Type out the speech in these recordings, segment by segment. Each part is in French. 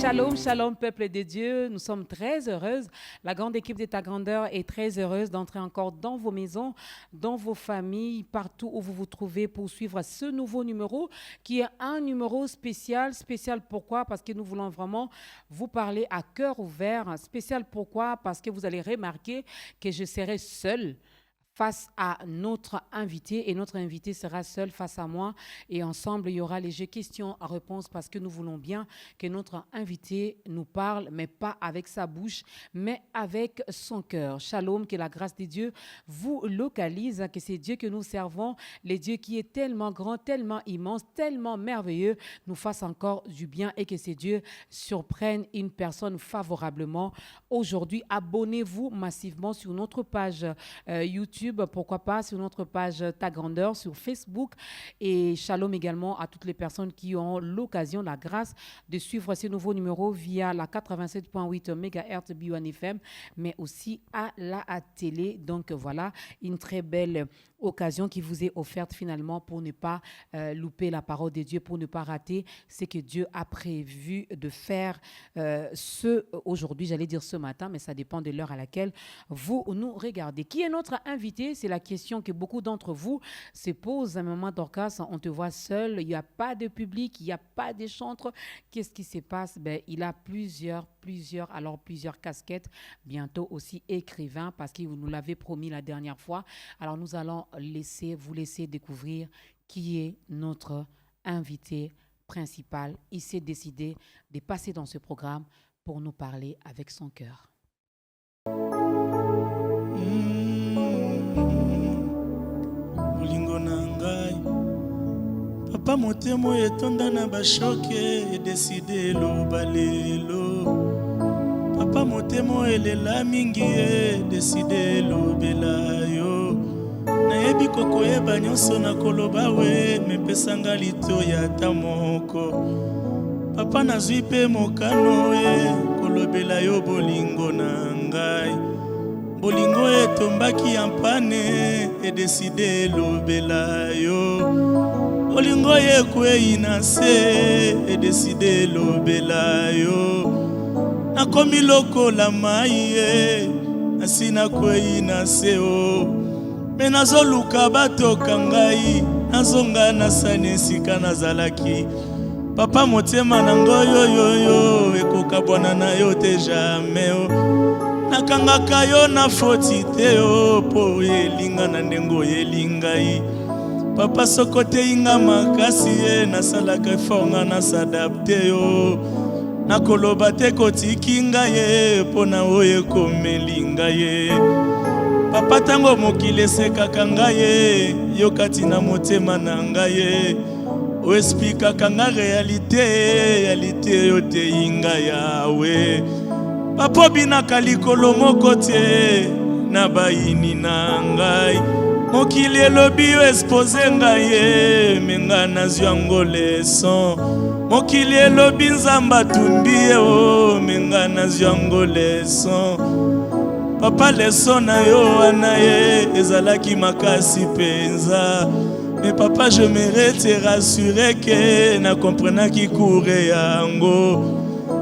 Shalom, shalom, peuple de Dieu. Nous sommes très heureuses. La grande équipe de Ta Grandeur est très heureuse d'entrer encore dans vos maisons, dans vos familles, partout où vous vous trouvez pour suivre ce nouveau numéro qui est un numéro spécial. Spécial pourquoi? Parce que nous voulons vraiment vous parler à cœur ouvert. Spécial pourquoi? Parce que vous allez remarquer que je serai seule face à notre invité et notre invité sera seul face à moi et ensemble il y aura les jeux questions-réponses parce que nous voulons bien que notre invité nous parle mais pas avec sa bouche mais avec son cœur. Shalom, que la grâce de Dieu vous localise, que c'est Dieu que nous servons, le Dieu qui est tellement grand, tellement immense, tellement merveilleux, nous fasse encore du bien et que c'est Dieu surprenne une personne favorablement. Aujourd'hui, abonnez-vous massivement sur notre page YouTube, pourquoi pas sur notre page Ta Grandeur sur Facebook et shalom également à toutes les personnes qui ont l'occasion, la grâce de suivre ce nouveau numéro via la 87.8 MHz B1 FM mais aussi à la télé. Donc voilà, une très belle occasion qui vous est offerte finalement pour ne pas louper la parole de Dieu, pour ne pas rater ce que Dieu a prévu de faire aujourd'hui, j'allais dire ce matin, mais ça dépend de l'heure à laquelle vous nous regardez. Qui est notre invité? C'est la question que beaucoup d'entre vous se posent. À un moment, Dorcas, on te voit seul, il n'y a pas de public, il n'y a pas de chantre. Qu'est-ce qui se passe? Il a plusieurs casquettes, bientôt aussi écrivain, parce que vous nous l'avez promis la dernière fois. Alors nous allons vous laisser découvrir qui est notre invité principal. Il s'est décidé de passer dans ce programme pour nous parler avec son cœur. Bolingo na ngai papa motemo etonda na bashoke décidé eloba lelo papa motemo elela mingi décidé elobela yo nayebi kokoyeba nyonso na koloba we mepesanga litoya ata moko papa nazwi mpe mokano kolobela yo bolingo na ngai bolingo etombaki ya mpane edeside elobela yo bolingo yekwei na se edeside elobela yo nakomi lokola mai asi nakwei na se o me nazoluka batoka ngai nazonga nasani esika nazalaki papa motema na ngoyoyoyo ekoka bwana na yo te jamais o nakangaka yo na foti te o po elinga na ndengo elingai papa soko te inga makasi nasalaka fonga na s'adapte yo nakoloba te kotiki ngai po na oyo komelinga ye papa tango mokili esekaka ngai yo kati na motema na ngai oesplikaka nga realite yo te inga yawe papa binaka likolo moko te na bayini na ngai mokili elobi yo expose ngai menga nazwi yango leson mokili elobi nzambe atundi ye menga nazwi yango leson papa leson na yo wana ezalaki makasi penza. Mais papa, je m'irais te rassurer que na comprena ki koure yango.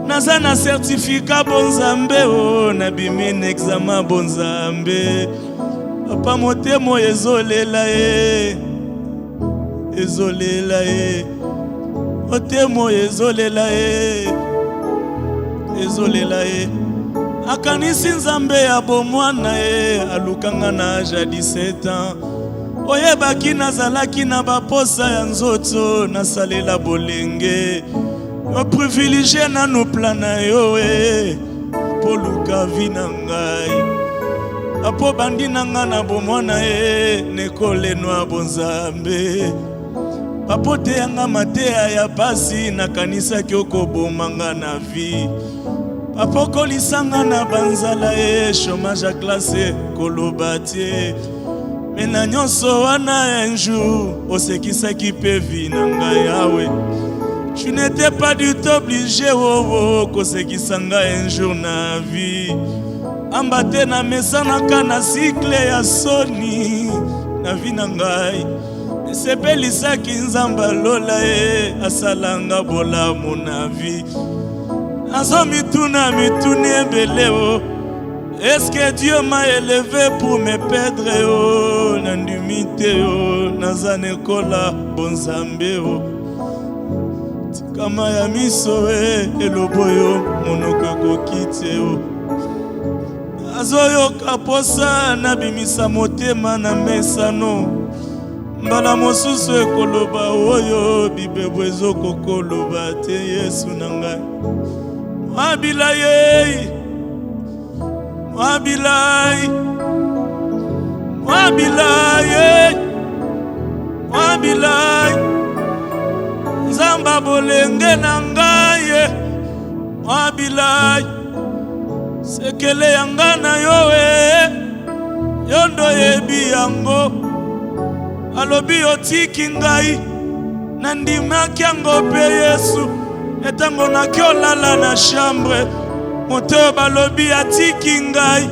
Naza na certificat bonzambe na bimi examen bonzambe. Papa motemo ezolela ezolela motemo ezolela ezolela akanisi nzambe ya bomwana alukanga na âge à 17 ans. Oyebaki nazalaki na baposa ya nzoto nasalela bolenge oprivilégié na no plana yo po luka vina ngai apo bandi nanga na bomwana nekolenwa bonzambe papo te yanga mateya ya pasi nakanisaki okobomanga na vi papo kolisanga na banzala chômage à classe koloba te mena nyonso wana un jour osekisaki pe vi na ngai yawe Tu n'étais pas du tout obligé kosekisa ngai un jour na vie. Amba te na mesanaka na cycle ya soni na vie na ngai. Esepelisaki nzamba lola asalanga bolamu na vie. Azo mituna mituni ebele Est-ce que Dieu m'a élevé pour me perdre nandimite nazane kola bonzambe Tikama ya miso eloboyo monoko kokite Azoyoka posa na bimisa motema na mesano Mbala mosusu ekoloba oyo bibebo ezokokoloba te Yesu na ngai Wabilaye Wabilaye Wabilaye Wabilaye Nzamba bolenge na ngai Wabilaye Sekele yanga na yoe Yondo yebi yango Alobi otiki ngai Nandimaki yango pe Yesu Etango na kiolala na chambre Moto balobi atiki ngai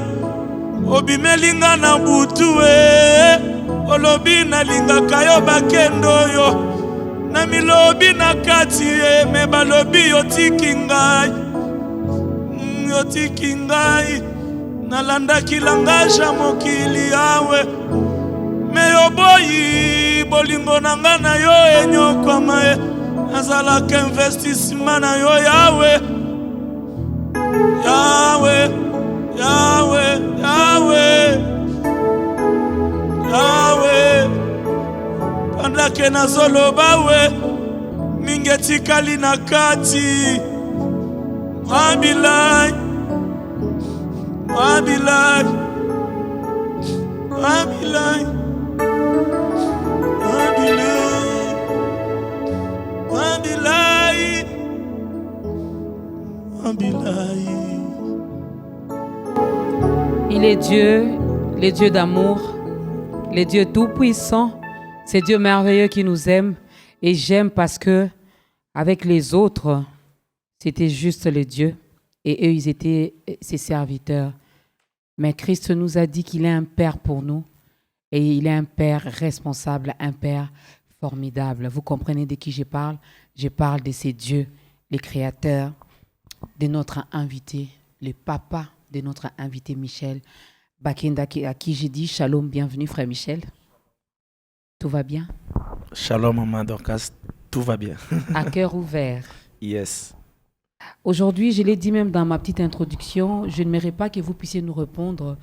Obimelinga na butu Olobi na lingaka yo bakendo yo Na milobi na kati Me balobi otiki ngai Yotiki ngai Nalandaki langaja mokili yawe Me yoboyi bolingo nanga na yo enyokoma Azalaka investissement na yo yawe Yahweh, Yahweh, Yahweh, Yahweh. Pandake na zolo bawe, mingeti kali na kati. Wabilai, Wabilai, Wabilai, Wabilai, Wabilai, Wabilai. Il est Dieu, le Dieu d'amour, le Dieu tout-puissant. C'est Dieu merveilleux qui nous aime. Et j'aime parce que avec les autres, c'était juste le Dieu. Et eux, ils étaient ses serviteurs. Mais Christ nous a dit qu'il est un Père pour nous. Et il est un Père responsable, un Père formidable. Vous comprenez de qui je parle? Je parle de ces dieux, les créateurs, de notre invité, le papa de notre invité Michel Bakenda, à qui j'ai dit shalom, bienvenue frère Michel. Tout va bien? Shalom maman Dorcas, tout va bien. À cœur ouvert. Yes. Aujourd'hui, je l'ai dit même dans ma petite introduction, je n'aimerais pas que vous puissiez nous répondre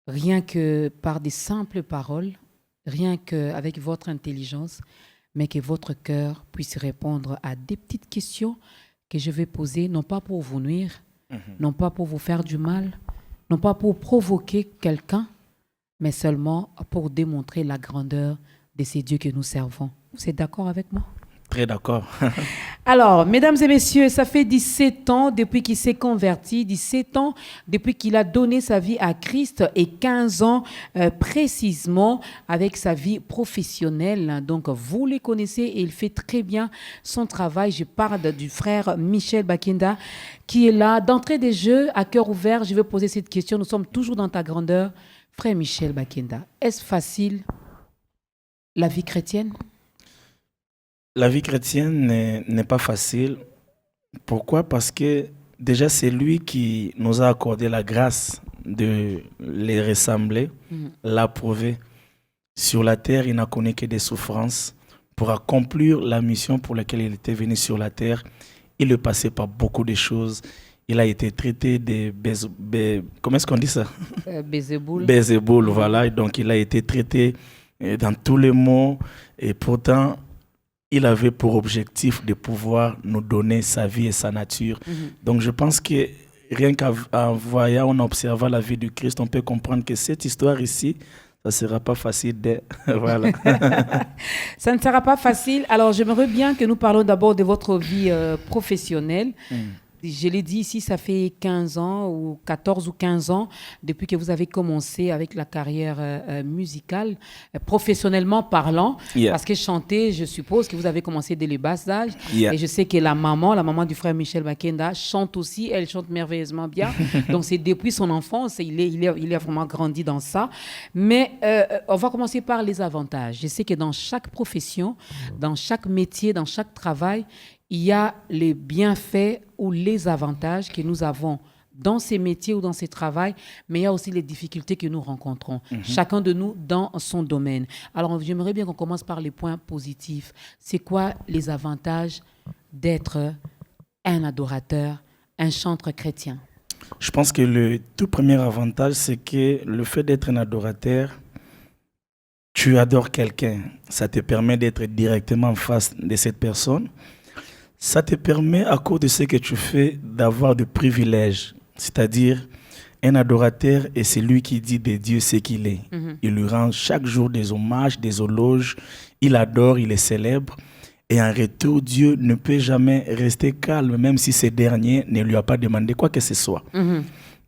rien que par des simples paroles, rien qu'avec votre intelligence, mais que votre cœur puisse répondre à des petites questions que je vais poser, non pas pour vous nuire, non pas pour vous faire du mal, non pas pour provoquer quelqu'un, mais seulement pour démontrer la grandeur de ces dieux que nous servons. Vous êtes d'accord avec moi? Très d'accord. Alors, mesdames et messieurs, ça fait 17 ans depuis qu'il s'est converti, 17 ans depuis qu'il a donné sa vie à Christ et 15 ans précisément avec sa vie professionnelle. Donc, vous les connaissez et il fait très bien son travail. Je parle du frère Michel Bakenda qui est là. D'entrée des jeux, à cœur ouvert, je vais poser cette question. Nous sommes toujours dans ta grandeur. Frère Michel Bakenda, est-ce facile la vie chrétienne? La vie chrétienne n'est pas facile. Pourquoi? Parce que déjà c'est lui qui nous a accordé la grâce de les ressembler, l'approuver. Sur la terre, il n'a connu que des souffrances. Pour accomplir la mission pour laquelle il était venu sur la terre, il est passé par beaucoup de choses. Il a été traité de comment est-ce qu'on dit ça? Bézéboul. Bézéboul, voilà. Donc il a été traité dans tous les mots et pourtant il avait pour objectif de pouvoir nous donner sa vie et sa nature. Donc je pense que rien qu'en voyant, en observant la vie du Christ, on peut comprendre que cette histoire ici, ça ne sera pas facile voilà. Ça ne sera pas facile. Alors j'aimerais bien que nous parlons d'abord de votre vie professionnelle. Je l'ai dit ici, ça fait 15 ans ou 14 ou 15 ans depuis que vous avez commencé avec la carrière musicale, professionnellement parlant, Yeah. parce que chanter, je suppose que vous avez commencé dès le bas âge. Yeah. Et je sais que la maman du frère Michel Bakenda, chante aussi, elle chante merveilleusement bien. Donc c'est depuis son enfance, il a vraiment grandi dans ça. Mais on va commencer par les avantages. Je sais que dans chaque profession, dans chaque métier, dans chaque travail, il y a les bienfaits ou les avantages que nous avons dans ces métiers ou dans ces travails, mais il y a aussi les difficultés que nous rencontrons, chacun de nous dans son domaine. Alors, j'aimerais bien qu'on commence par les points positifs. C'est quoi les avantages d'être un adorateur, un chanteur chrétien? Je pense que le tout premier avantage, c'est que le fait d'être un adorateur, tu adores quelqu'un. Ça te permet d'être directement en face de cette personne. Ça te permet, à cause de ce que tu fais, d'avoir des privilèges. C'est-à-dire, un adorateur est celui qui dit de Dieu ce qu'il est. Il lui rend chaque jour des hommages, des éloges. Il adore, il est célèbre. Et en retour, Dieu ne peut jamais rester calme, même si ce dernier ne lui a pas demandé quoi que ce soit.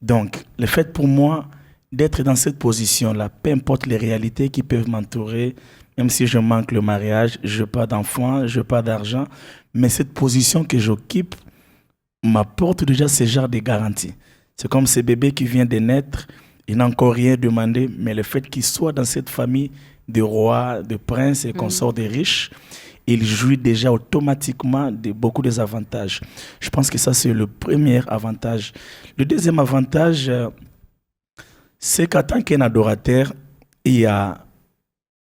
Donc, le fait pour moi d'être dans cette position-là, peu importe les réalités qui peuvent m'entourer, même si je manque le mariage, je n'ai pas d'enfants, je n'ai pas d'argent, mais cette position que j'occupe m'apporte déjà ce genre de garantie. C'est comme ce bébé qui vient de naître, il n'a encore rien demandé, mais le fait qu'il soit dans cette famille de rois, de princes et consorts de riches, il jouit déjà automatiquement de beaucoup des avantages. Je pense que ça, c'est le premier avantage. Le deuxième avantage, c'est qu'en tant qu'un adorateur, il y a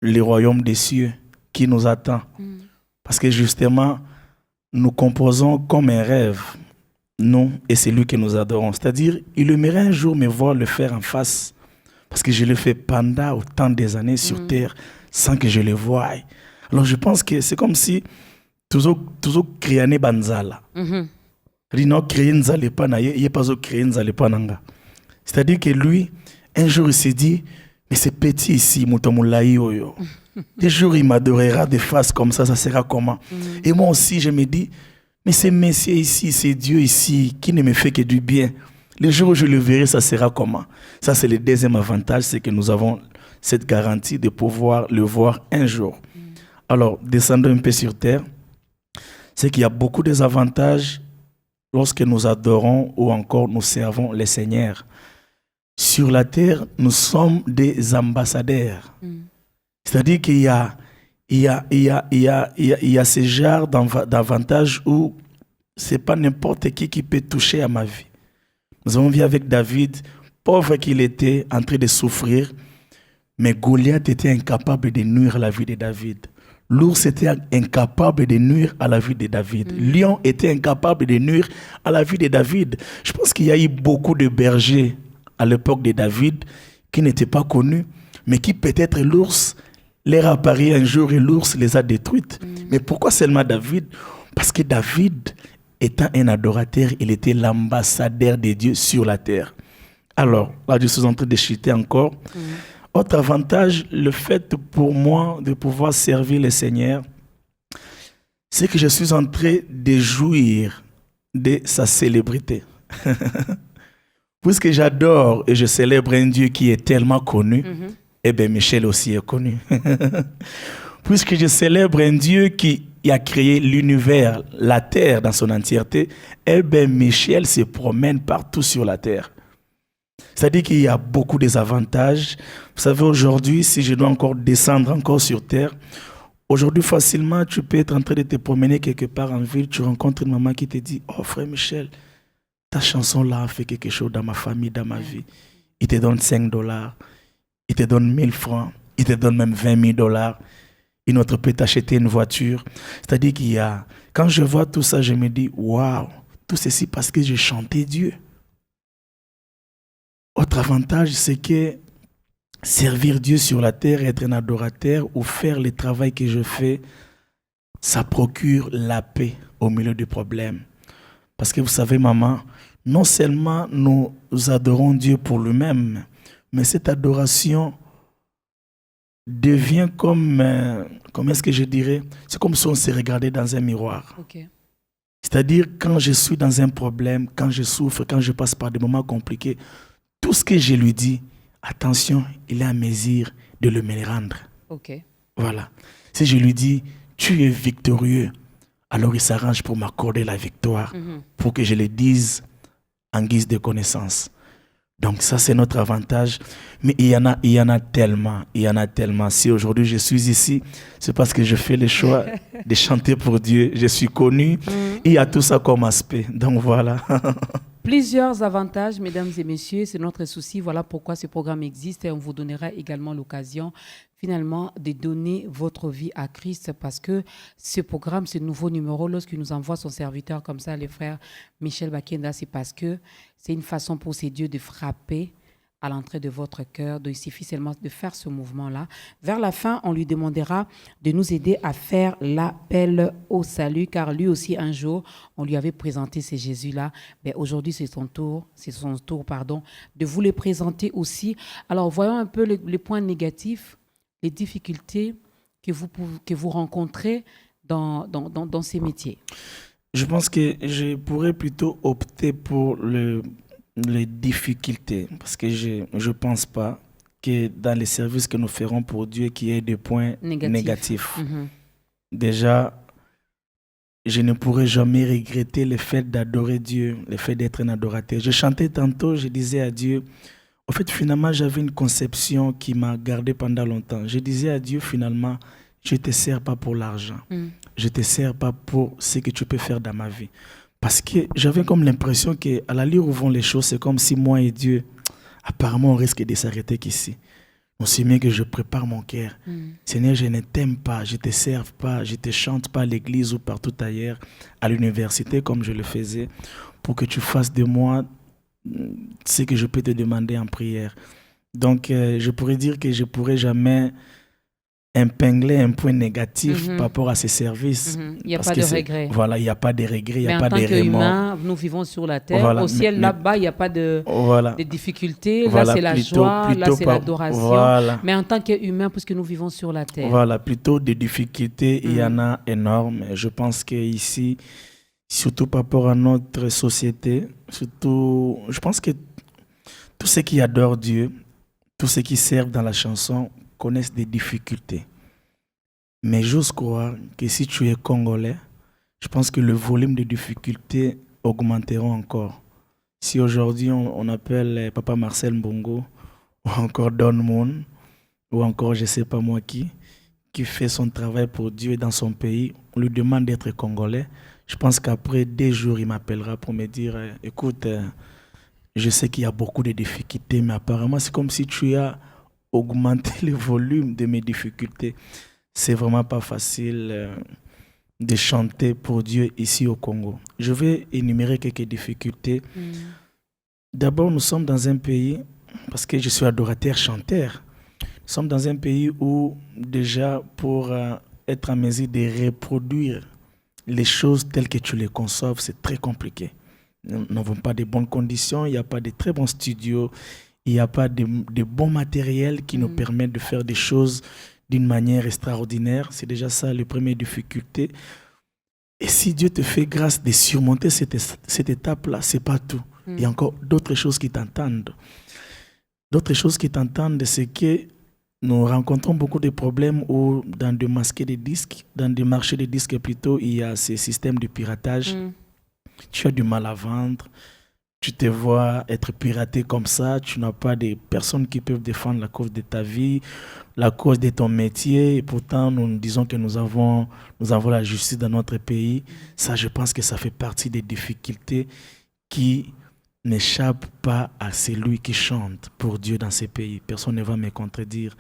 le royaume des cieux qui nous attend. Parce que justement, nous composons comme un rêve, nous et celui que nous adorons. C'est-à-dire, il aimerait un jour me voir le faire en face, parce que je le fais pendant autant des années sur terre, sans que je le voie. Alors je pense que c'est comme si toujours créer banzala. Rino créer nzale pana, il pas créer nzale pananga. C'est-à-dire que lui, un jour il s'est dit, mais c'est petit ici, Moutomoulaï Oyo. Des jours il m'adorera de face comme ça sera comment? Et moi aussi je me dis, mais c'est Messie ici, c'est Dieu ici qui ne me fait que du bien. Les jours où je le verrai, ça sera comment? Ça c'est le deuxième avantage, c'est que nous avons cette garantie de pouvoir le voir un jour. Alors, descendons un peu sur terre, c'est qu'il y a beaucoup d'avantages lorsque nous adorons ou encore nous servons le Seigneur. Sur la terre, nous sommes des ambassadeurs. C'est-à-dire qu'il y a ce genre d'avantages où ce n'est pas n'importe qui peut toucher à ma vie. Nous avons vu avec David, pauvre qu'il était, en train de souffrir, mais Goliath était incapable de nuire à la vie de David. L'ours était incapable de nuire à la vie de David. Lion était incapable de nuire à la vie de David. Je pense qu'il y a eu beaucoup de bergers à l'époque de David qui n'étaient pas connus, mais qui peut-être l'ours leur a apparu un jour et l'ours les a détruites. Mais pourquoi seulement David? Parce que David, étant un adorateur, il était l'ambassadeur de Dieu sur la terre. Alors, là je suis en train de chuter encore. Autre avantage, le fait pour moi de pouvoir servir le Seigneur, c'est que je suis en train de jouir de sa célébrité. Puisque j'adore et je célèbre un Dieu qui est tellement connu, eh bien Michel aussi est connu. Puisque je célèbre un Dieu qui a créé l'univers, la terre dans son entièreté, eh bien Michel se promène partout sur la terre. C'est-à-dire qu'il y a beaucoup d'avantages. Vous savez, aujourd'hui, si je dois encore descendre encore sur terre, aujourd'hui, facilement, tu peux être en train de te promener quelque part en ville, tu rencontres une maman qui te dit « Oh, frère Michel, ta chanson-là a fait quelque chose dans ma famille, dans ma vie. » Il te donne $5, il te donne 1000 francs, il te donne même 20 000 $. Une autre peut t'acheter une voiture. C'est-à-dire qu'il y a... Quand je vois tout ça, je me dis « Waouh, tout ceci parce que j'ai chanté Dieu. » Autre avantage, c'est que servir Dieu sur la terre, être un adorateur ou faire le travail que je fais, ça procure la paix au milieu du problème. Parce que vous savez, maman, non seulement nous adorons Dieu pour lui-même, mais cette adoration devient comme, comment est-ce que je dirais, c'est comme si on se regardait dans un miroir. Ok. C'est-à-dire, quand je suis dans un problème, quand je souffre, quand je passe par des moments compliqués, tout ce que je lui dis, attention, il est à mesure de le me rendre. OK. Voilà. Si je lui dis, tu es victorieux, alors il s'arrange pour m'accorder la victoire, pour que je le dise en guise de connaissance. Donc ça, c'est notre avantage. Mais il y en a tellement, il y en a tellement. Si aujourd'hui je suis ici, c'est parce que je fais le choix de chanter pour Dieu. Je suis connu, il y a tout ça comme aspect. Donc voilà. Plusieurs avantages, mesdames et messieurs, c'est notre souci. Voilà pourquoi ce programme existe et on vous donnera également l'occasion finalement de donner votre vie à Christ parce que ce programme, ce nouveau numéro, lorsqu'il nous envoie son serviteur comme ça, le frère Michel Bakenda, c'est parce que c'est une façon pour ces dieux de frapper à l'entrée de votre cœur. Donc, il suffit seulement de faire ce mouvement-là. Vers la fin, on lui demandera de nous aider à faire l'appel au salut, car lui aussi, un jour, on lui avait présenté ces Jésus-là. Mais aujourd'hui, c'est son tour, de vous les présenter aussi. Alors, voyons un peu les points négatifs, les difficultés que vous rencontrez dans ces métiers. Je pense que je pourrais plutôt opter pour les difficultés, parce que je ne pense pas que dans les services que nous ferons pour Dieu, qu'il y ait des points négatifs. Déjà, je ne pourrais jamais regretter le fait d'adorer Dieu, le fait d'être un adorateur. Je chantais tantôt, je disais à Dieu, en fait, finalement, j'avais une conception qui m'a gardé pendant longtemps. Je disais à Dieu, finalement, je ne te sers pas pour l'argent. Je ne te sers pas pour ce que tu peux faire dans ma vie. Parce que j'avais comme l'impression qu'à l'allure où vont les choses, c'est comme si moi et Dieu, apparemment, on risque de s'arrêter qu'ici. On sait bien que je prépare mon cœur. Seigneur, je ne t'aime pas, je ne te sers pas, je ne te chante pas à l'église ou partout ailleurs, à l'université comme je le faisais, pour que tu fasses de moi ce que je peux te demander en prière. Donc, je pourrais dire que je ne pourrais jamais épingler un point négatif par rapport à ces services. Il n'y a pas de regret. Voilà, il n'y a pas de regret, il n'y a pas de remords. Mais en tant qu'humain, nous vivons sur la terre. Voilà, au ciel, là-bas, il n'y a pas de difficultés. Voilà, là, c'est la joie, là, c'est l'adoration. Voilà. Mais en tant qu'humain, puisque nous vivons sur la terre. Voilà, plutôt des difficultés, il y en a énormes. Je pense qu'ici, surtout par rapport à notre société, surtout, je pense que tous ceux qui adorent Dieu, tous ceux qui servent dans la chanson, connaissent des difficultés. Mais j'ose croire que si tu es congolais, je pense que le volume de difficultés augmentera encore. Si aujourd'hui on appelle Papa Marcel Mbongo, ou encore Don Moon, ou encore je ne sais pas moi qui fait son travail pour Dieu dans son pays, on lui demande d'être congolais, je pense qu'après 2 jours, il m'appellera pour me dire « Écoute, je sais qu'il y a beaucoup de difficultés, mais apparemment c'est comme si tu as augmenter le volume de mes difficultés. » C'est vraiment pas facile de chanter pour Dieu ici au Congo. Je vais énumérer quelques difficultés. D'abord, nous sommes dans un pays, parce que je suis adorateur-chanteur, nous sommes dans un pays où déjà pour être en mesure de reproduire les choses telles que tu les conçois, c'est très compliqué. Nous n'avons pas de bonnes conditions, il n'y a pas de très bons studios, il n'y a pas de bons matériels qui nous permettent de faire des choses d'une manière extraordinaire. C'est déjà ça, la première difficulté. Et si Dieu te fait grâce de surmonter cette étape-là, ce n'est pas tout. Il y a encore d'autres choses qui t'entendent. D'autres choses qui t'entendent, c'est que nous rencontrons beaucoup de problèmes où dans des marchés de disques, plutôt, il y a ces systèmes de piratage. Tu as du mal à vendre. Tu te vois être piraté comme ça, tu n'as pas de personnes qui peuvent défendre la cause de ta vie, la cause de ton métier. Et pourtant, nous disons que nous avons la justice dans notre pays. Ça, je pense que ça fait partie des difficultés qui n'échappent pas à celui qui chante pour Dieu dans ces pays. Personne ne va me contredire.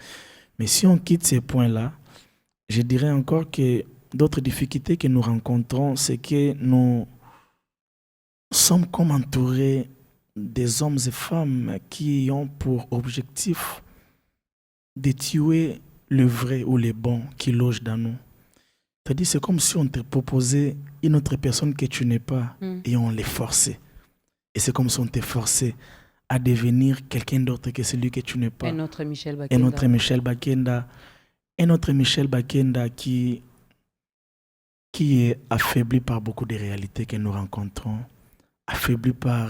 Mais si on quitte ces points-là, je dirais encore que d'autres difficultés que nous rencontrons, c'est que nous sommes comme entourés des hommes et femmes qui ont pour objectif de tuer le vrai ou le bon qui loge dans nous. C'est-à-dire, c'est comme si on te proposait une autre personne que tu n'es pas et on les forçait. Et c'est comme si on te forçait à devenir quelqu'un d'autre que celui que tu n'es pas. Un autre Michel Bakenda qui qui est affaibli par beaucoup de réalités que nous rencontrons, affaibli par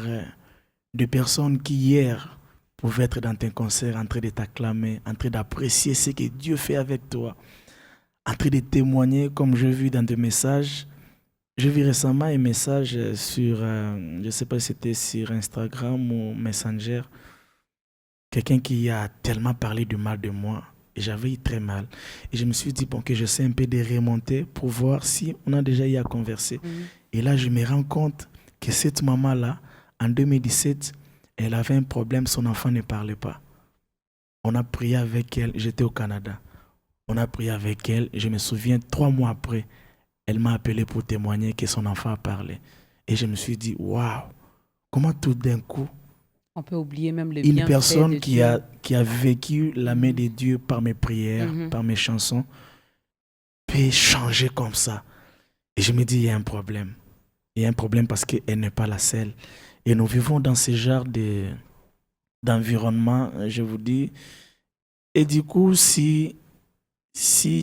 des personnes qui hier pouvaient être dans tes concerts en train de t'acclamer, en train d'apprécier ce que Dieu fait avec toi, en train de témoigner comme j'ai vu dans des messages. J'ai vu récemment un message sur, je ne sais pas si c'était sur Instagram ou Messenger, quelqu'un qui a tellement parlé du mal de moi. Et j'avais eu très mal. Et je me suis dit, bon, que j'essaie un peu de remonter pour voir si on a déjà eu à converser. Et là, je me rends compte que cette maman-là, en 2017, elle avait un problème, son enfant ne parlait pas. On a prié avec elle, j'étais au Canada. On a prié avec elle, je me souviens, 3 mois après, elle m'a appelé pour témoigner que son enfant a parlé. Et je me suis dit, waouh, comment tout d'un coup, On peut oublier même le une bienfait personne de qui Dieu. a vécu la main de Dieu par mes prières, par mes chansons, peut changer comme ça. Et je me dis, il y a un problème. Il y a un problème parce qu'elle n'est pas la seule. Et nous vivons dans ce genre d'environnement, je vous dis. Et du coup, si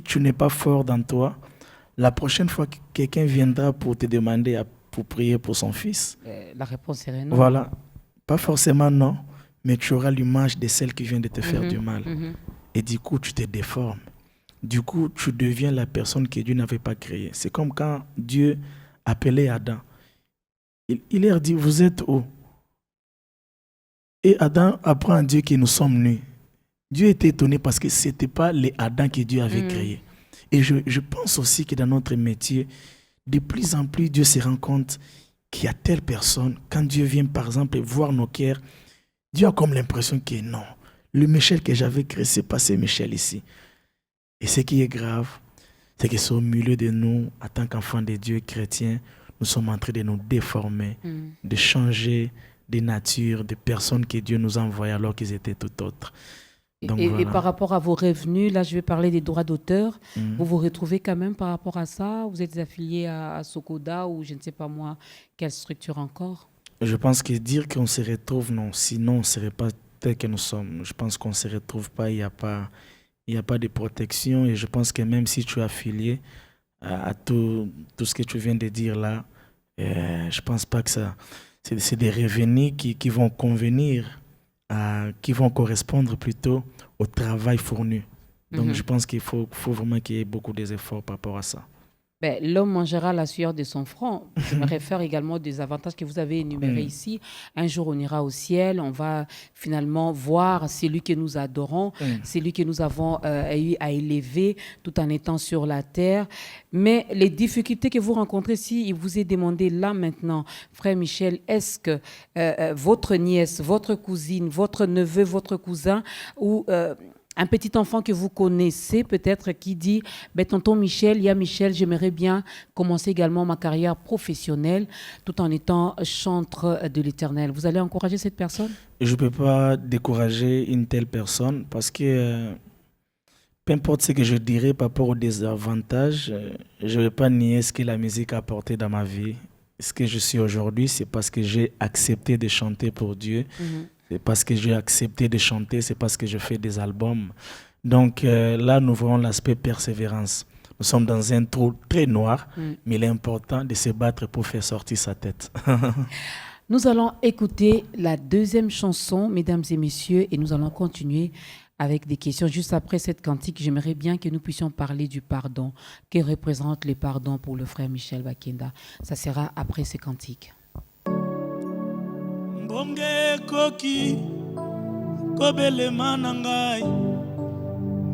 tu n'es pas fort dans toi, la prochaine fois que quelqu'un viendra pour te demander pour prier pour son fils, La réponse serait non. voilà, pas forcément non, mais tu auras l'image de celle qui vient de te faire du mal. Et du coup, tu te déformes. Du coup, tu deviens la personne que Dieu n'avait pas créée. C'est comme quand Dieu appelait Adam. Il leur dit, vous êtes où? Et Adam apprend à Dieu que nous sommes nus. Dieu était étonné parce que ce n'était pas les Adam que Dieu avait créés. Et je pense aussi que dans notre métier, de plus en plus, Dieu se rend compte qu'il y a telle personne, quand Dieu vient par exemple voir nos cœurs, Dieu a comme l'impression que non, le Michel que j'avais créé, c'est pas ce Michel ici. Et ce qui est grave, c'est que c'est au milieu de nous, en tant qu'enfants de Dieu chrétiens, nous sommes en train de nous déformer, de changer de nature, de personnes que Dieu nous a envoyées alors qu'ils étaient tout autres. Donc, Et par rapport à vos revenus, là je vais parler des droits d'auteur, vous vous retrouvez quand même par rapport à ça? Vous êtes affilié à Sokoda ou je ne sais pas moi, quelle structure encore? Je pense que dire qu'on se retrouve, non, sinon on ne serait pas tel que nous sommes. Je pense qu'on ne se retrouve pas, il n'y a pas de protection et je pense que même si tu es affilié à tout ce que tu viens de dire là, je ne pense pas que ça... C'est des revenus qui vont convenir, qui vont correspondre plutôt au travail fourni. Donc je pense qu'il faut vraiment qu'il y ait beaucoup d'efforts par rapport à ça. Ben, l'homme mangera la sueur de son front. Je me réfère également des avantages que vous avez énumérés ici. Un jour, on ira au ciel, on va finalement voir celui que nous adorons, celui que nous avons eu à élever tout en étant sur la terre. Mais les difficultés que vous rencontrez, si il vous est demandé là maintenant, frère Michel, est-ce que votre nièce, votre cousine, votre neveu, votre cousin ou... un petit enfant que vous connaissez peut-être qui dit ben, tonton Michel, il y a Michel, j'aimerais bien commencer également ma carrière professionnelle tout en étant chantre de l'Éternel. Vous allez encourager cette personne? Je ne peux pas décourager une telle personne parce que peu importe ce que je dirais par rapport aux désavantages, je ne vais pas nier ce que la musique a apporté dans ma vie. Ce que je suis aujourd'hui, c'est parce que j'ai accepté de chanter pour Dieu. C'est parce que j'ai accepté de chanter, c'est parce que je fais des albums. Donc là, nous voyons l'aspect persévérance. Nous sommes dans un trou très noir, mais il est important de se battre pour faire sortir sa tête. Nous allons écouter la deuxième chanson, mesdames et messieurs, et nous allons continuer avec des questions. Juste après cette cantique, j'aimerais bien que nous puissions parler du pardon. Que représente le pardon pour le frère Michel Bakenda? Ça sera après ces cantiques. Mbonge koki kobelema na ngai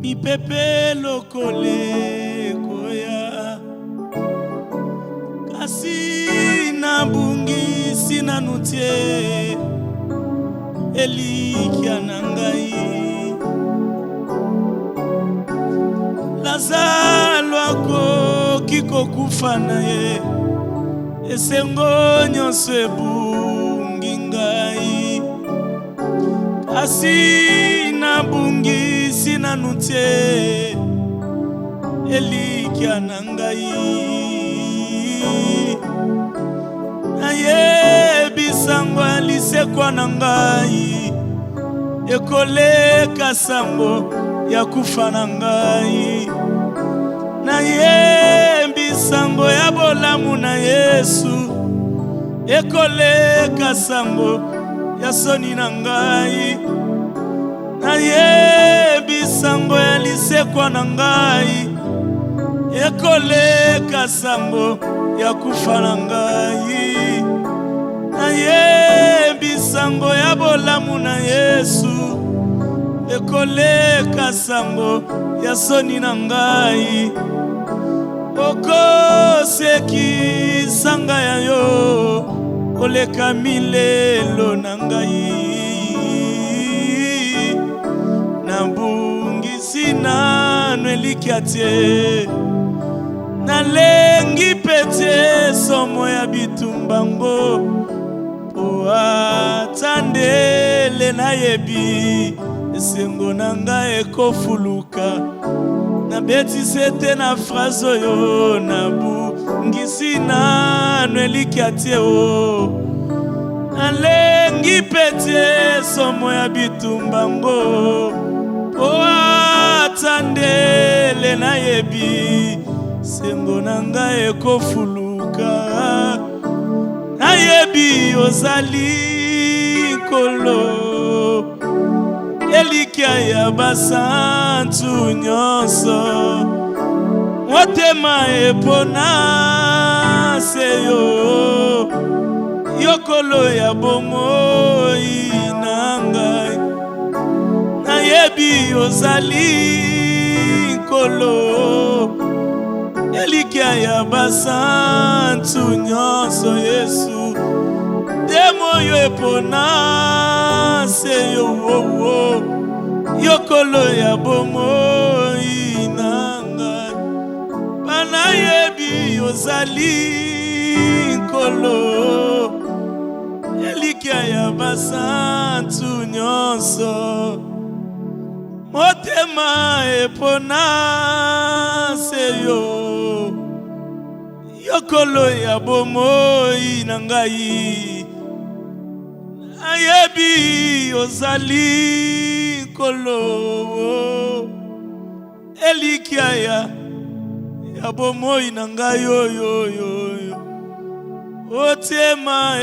mipepe lokole koya kasi nabungisi nanu tie elikya na ngai Lazalo akoki kokufa na ye esengo nyonso ebungi ngai kasi nabungisi nanu tie elikya na ngai nayebisa ngo alisekwa na ngai ekoleka sango ya kufa na ngai nayebisa sango ya bolamu na Yesu ekoleka sango ya soni na ngai. Nayebi sango ya lisekwa na ngai ekoleka sango ya kufa na ngai. Nayebi sango ya bolamu na Yesu ekoleka sango ya soni na ngai. Okoseki sanga ya yo oleka milelo na ngai. Nabungisi nanu elikia tie, nalengi pete somo ya bitumbango po atandele nayebi esengo na ngai ekofuluka. Nabeti sete na phrase oyo, nabungisi nanu elikia tie o, nalengi pete somo ya bitumbango po atandele nayebi sengo na ngai ekofuluka. Nayebi ozali kolo elikia ya basantu nyonso, motema epona seyo yokolo ya bomoi na ngai. Nayebi ozali kolo elikia ya basantu nyonso Yesu, demo yo epona seyo yokolo ya bomoi na ngai. Banayebi ozali kolo elikia ya basantu nyonso, motema epona seyo yokolo ya bomoi na ngai. Nayebi ozali kolo elikia ya bomoi na ngai yo. Otema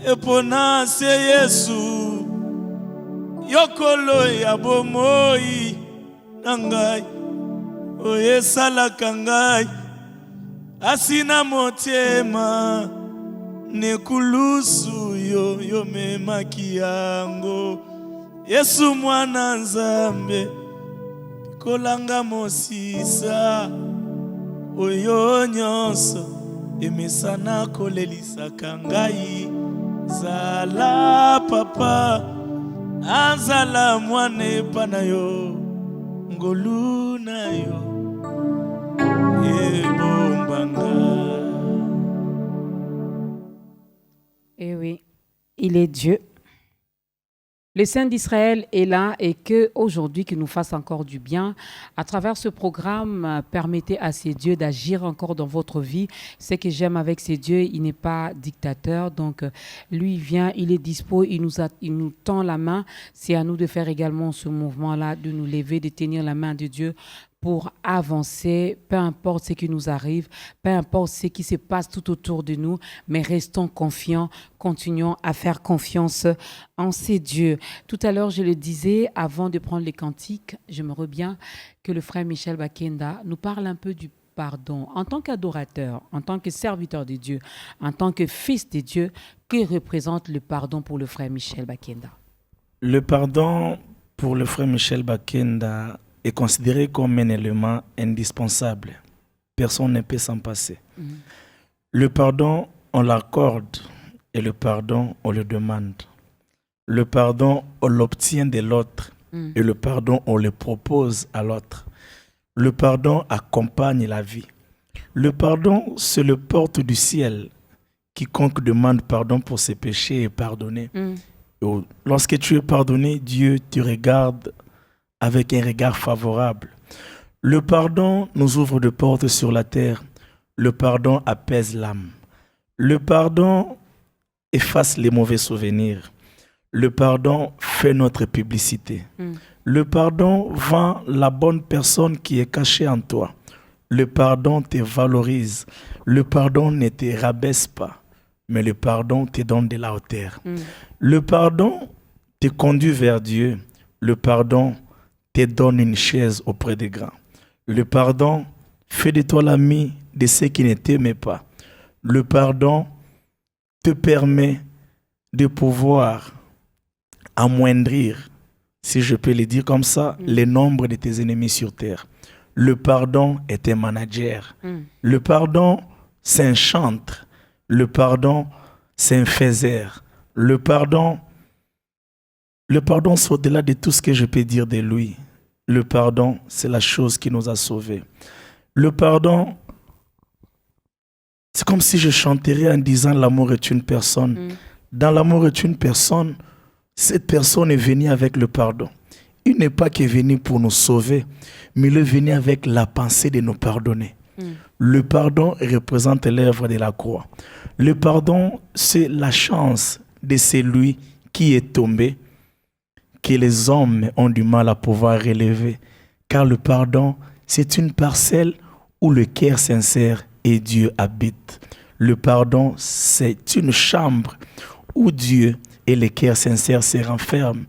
epona se Yesu yokolo ya bomoi na ngai. Oyesalaka ngai asina motema nekulusu yo memaki yango. Yesu mwana Nzambe kolanga mosisa oyo nyonso emesana kolelisaka ngai. Zala papa azala mwana epa na yo, ngolu na yo ebombanga. Eh oui, il est Dieu. Le Saint d'Israël est là et que aujourd'hui qu'il nous fasse encore du bien. À travers ce programme, permettez à ces dieux d'agir encore dans votre vie. Ce que j'aime avec ces dieux, il n'est pas dictateur. Donc, lui, il vient, il est dispo, il nous tend la main. C'est à nous de faire également ce mouvement-là, de nous lever, de tenir la main de Dieu pour avancer, peu importe ce qui nous arrive, peu importe ce qui se passe tout autour de nous, mais restons confiants, continuons à faire confiance en ces dieux. Tout à l'heure, je le disais, avant de prendre les cantiques, j'aimerais bien que le frère Michel Bakenda nous parle un peu du pardon. En tant qu'adorateur, en tant que serviteur de Dieu, en tant que fils de Dieu, que représente le pardon pour le frère Michel Bakenda? Le pardon pour le frère Michel Bakenda est considéré comme un élément indispensable. Personne ne peut s'en passer. Le pardon, on l'accorde et le pardon, on le demande. Le pardon, on l'obtient de l'autre et le pardon, on le propose à l'autre. Le pardon accompagne la vie. Le pardon, c'est le porte du ciel. Quiconque demande pardon pour ses péchés est pardonné. Lorsque tu es pardonné, Dieu te regarde avec un regard favorable. Le pardon nous ouvre des portes sur la terre. Le pardon apaise l'âme. Le pardon efface les mauvais souvenirs. Le pardon fait notre publicité. Le pardon vend la bonne personne qui est cachée en toi. Le pardon te valorise. Le pardon ne te rabaisse pas, mais le pardon te donne de la hauteur. Le pardon te conduit vers Dieu. Le pardon te donne une chaise auprès des grands. Le pardon fait de toi l'ami de ceux qui ne t'aimaient pas. Le pardon te permet de pouvoir amoindrir, si je peux le dire comme ça, le nombre de tes ennemis sur terre. Le pardon est un manager. Le pardon, c'est un chantre. Le pardon, c'est un faiseur. Le pardon, c'est au-delà de tout ce que je peux dire de lui. Le pardon, c'est la chose qui nous a sauvés. Le pardon, c'est comme si je chanterais en disant l'amour est une personne. Dans l'amour est une personne, cette personne est venue avec le pardon. Il n'est pas qu'il est venu pour nous sauver, mais il est venu avec la pensée de nous pardonner. Le pardon représente l'œuvre de la croix. Le pardon, c'est la chance de celui qui est tombé, que les hommes ont du mal à pouvoir relever. Car le pardon, c'est une parcelle où le cœur sincère et Dieu habite. Le pardon, c'est une chambre où Dieu et le cœur sincère se renferment,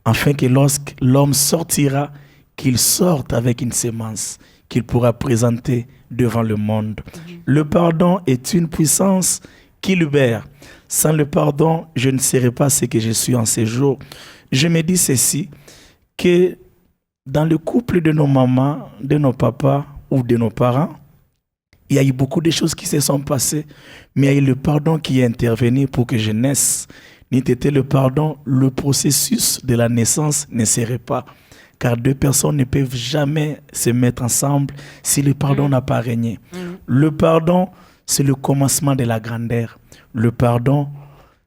afin que lorsque l'homme sortira, qu'il sorte avec une sémence qu'il pourra présenter devant le monde. Le pardon est une puissance qui libère. Sans le pardon, je ne serais pas ce que je suis en ces jours. Je me dis ceci, que dans le couple de nos mamans, de nos papas ou de nos parents, il y a eu beaucoup de choses qui se sont passées, mais il y a eu le pardon qui est intervenu pour que je naisse. N'eût été le pardon, le processus de la naissance ne serait pas. Car deux personnes ne peuvent jamais se mettre ensemble si le pardon n'a pas régné. Le pardon, c'est le commencement de la grandeur. Le pardon,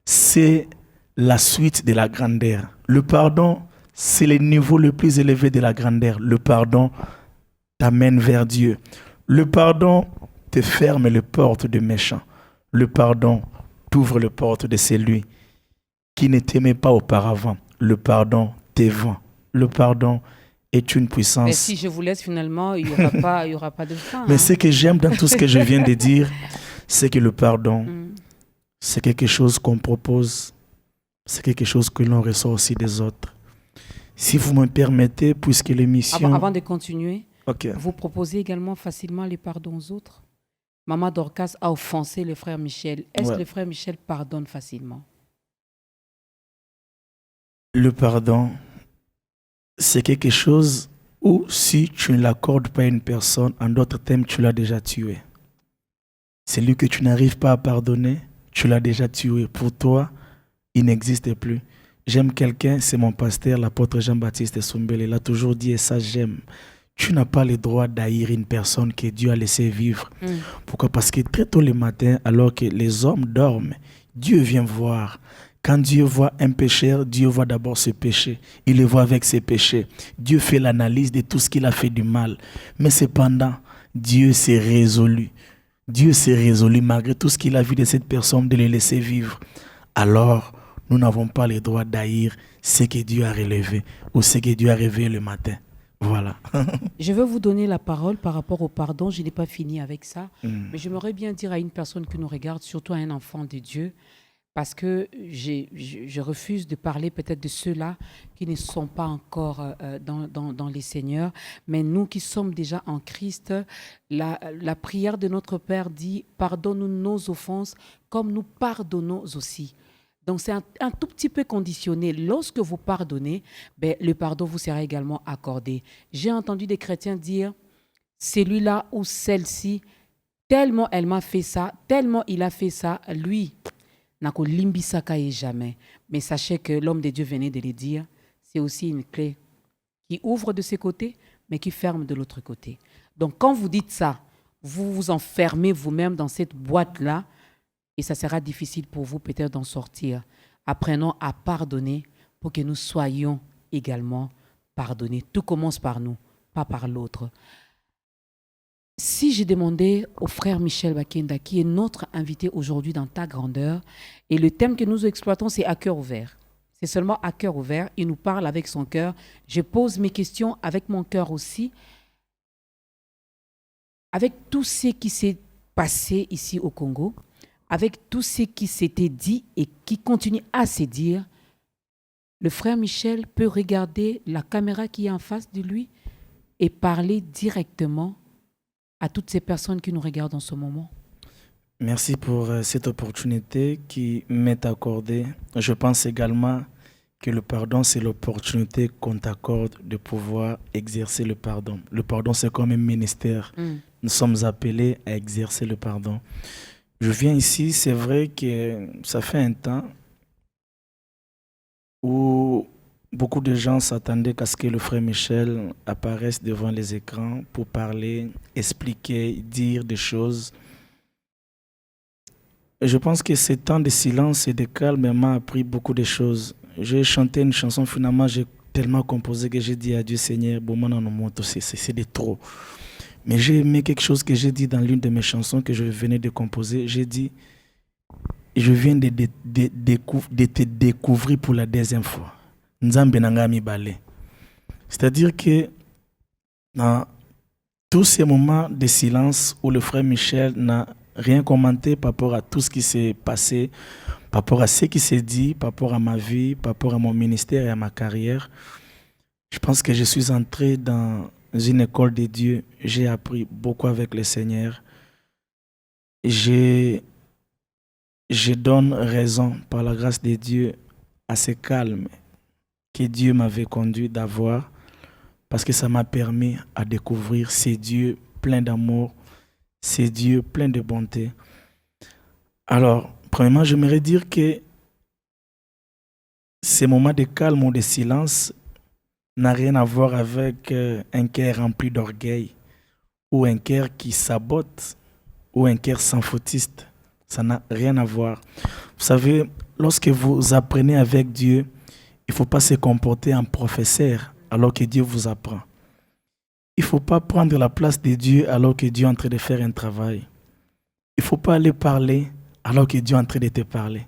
c'est la suite de la grandeur. Le pardon, c'est le niveau le plus élevé de la grandeur. Le pardon t'amène vers Dieu. Le pardon te ferme les portes des méchants. Le pardon t'ouvre les portes de celui qui ne t'aimait pas auparavant. Le pardon te vend. Le pardon est une puissance. Mais si je vous laisse finalement, il y aura pas de fin. Mais ce que j'aime dans tout ce que je viens de dire, c'est que le pardon, c'est quelque chose qu'on propose, c'est quelque chose que l'on reçoit aussi des autres. Si vous me permettez, puisque l'émission... Avant de continuer, okay. Vous proposez également facilement les pardons aux autres. Maman Dorcas a offensé le frère Michel. Est-ce que le frère Michel pardonne facilement? Le pardon, c'est quelque chose où si tu ne l'accordes pas à une personne, en d'autres termes, tu l'as déjà tué. Celui que tu n'arrives pas à pardonner, tu l'as déjà tué. Pour toi, il n'existe plus. J'aime quelqu'un, c'est mon pasteur, l'apôtre Jean-Baptiste Soumbele. Il a toujours dit, et ça j'aime, tu n'as pas le droit d'haïr une personne que Dieu a laissé vivre. Pourquoi? Parce que très tôt le matin, alors que les hommes dorment, Dieu vient voir. Quand Dieu voit un pécheur, Dieu voit d'abord ce péché. Il le voit avec ses péchés. Dieu fait l'analyse de tout ce qu'il a fait du mal. Mais cependant, Dieu s'est résolu. Dieu s'est résolu, malgré tout ce qu'il a vu de cette personne, de le laisser vivre. Alors, nous n'avons pas le droit d'haïr ce que Dieu a relevé ou ce que Dieu a réveillé le matin. Voilà. Je veux vous donner la parole par rapport au pardon. Je n'ai pas fini avec ça. Mais j'aimerais bien dire à une personne qui nous regarde, surtout à un enfant de Dieu, parce que je refuse de parler peut-être de ceux-là qui ne sont pas encore dans les Seigneurs, mais nous qui sommes déjà en Christ, la prière de notre Père dit « Pardonne-nous nos offenses comme nous pardonnons aussi ». Donc c'est un tout petit peu conditionné. Lorsque vous pardonnez, le pardon vous sera également accordé. J'ai entendu des chrétiens dire « Celui-là ou celle-ci, tellement elle m'a fait ça, tellement il a fait ça, lui ». Nako limbisaka et jamais. Mais sachez que l'homme de Dieu venait de le dire, c'est aussi une clé qui ouvre de ce côté, mais qui ferme de l'autre côté. Donc quand vous dites ça, vous vous enfermez vous-même dans cette boîte-là et ça sera difficile pour vous peut-être d'en sortir. Apprenons à pardonner pour que nous soyons également pardonnés. Tout commence par nous, pas par l'autre. Si j'ai demandé au frère Michel Bakenda, qui est notre invité aujourd'hui dans Ta Grandeur, et le thème que nous exploitons, c'est à cœur ouvert. C'est seulement à cœur ouvert. Il nous parle avec son cœur. Je pose mes questions avec mon cœur aussi. avec tout ce qui s'est passé ici au Congo, avec tout ce qui s'était dit et qui continue à se dire, le frère Michel peut regarder la caméra qui est en face de lui et parler directement à toutes ces personnes qui nous regardent en ce moment. Merci pour cette opportunité qui m'est accordée. Je pense également que le pardon, c'est l'opportunité qu'on t'accorde de pouvoir exercer le pardon. Le pardon, c'est comme un ministère. Nous sommes appelés à exercer le pardon. Je viens ici, c'est vrai que ça fait un temps où beaucoup de gens s'attendaient qu'à ce que le frère Michel apparaisse devant les écrans pour parler, expliquer, dire des choses. Je pense que ce temps de silence et de calme m'a appris beaucoup de choses. J'ai chanté une chanson, finalement, j'ai tellement composé que j'ai dit à Dieu, Seigneur, bon, c'est de trop. Mais j'ai aimé quelque chose que j'ai dit dans l'une de mes chansons que je venais de composer. J'ai dit, je viens de te découvrir pour la deuxième fois. Nzambe nanga mibale. C'est-à-dire que dans tous ces moments de silence où le frère Michel n'a rien commenté par rapport à tout ce qui s'est passé, par rapport à ce qui s'est dit, par rapport à ma vie, par rapport à mon ministère et à ma carrière, je pense que je suis entré dans une école de Dieu. J'ai appris beaucoup avec le Seigneur. Je donne raison par la grâce de Dieu à ce calme que Dieu m'avait conduit d'avoir, parce que ça m'a permis à découvrir ces dieux pleins d'amour, ces dieux pleins de bonté. Alors, premièrement, j'aimerais dire que ces moments de calme ou de silence n'a rien à voir avec un cœur rempli d'orgueil ou un cœur qui sabote ou un cœur sans fautiste. Ça n'a rien à voir. Vous savez, lorsque vous apprenez avec Dieu, il ne faut pas se comporter en professeur alors que Dieu vous apprend. Il ne faut pas prendre la place de Dieu alors que Dieu est en train de faire un travail. Il ne faut pas aller parler alors que Dieu est en train de te parler.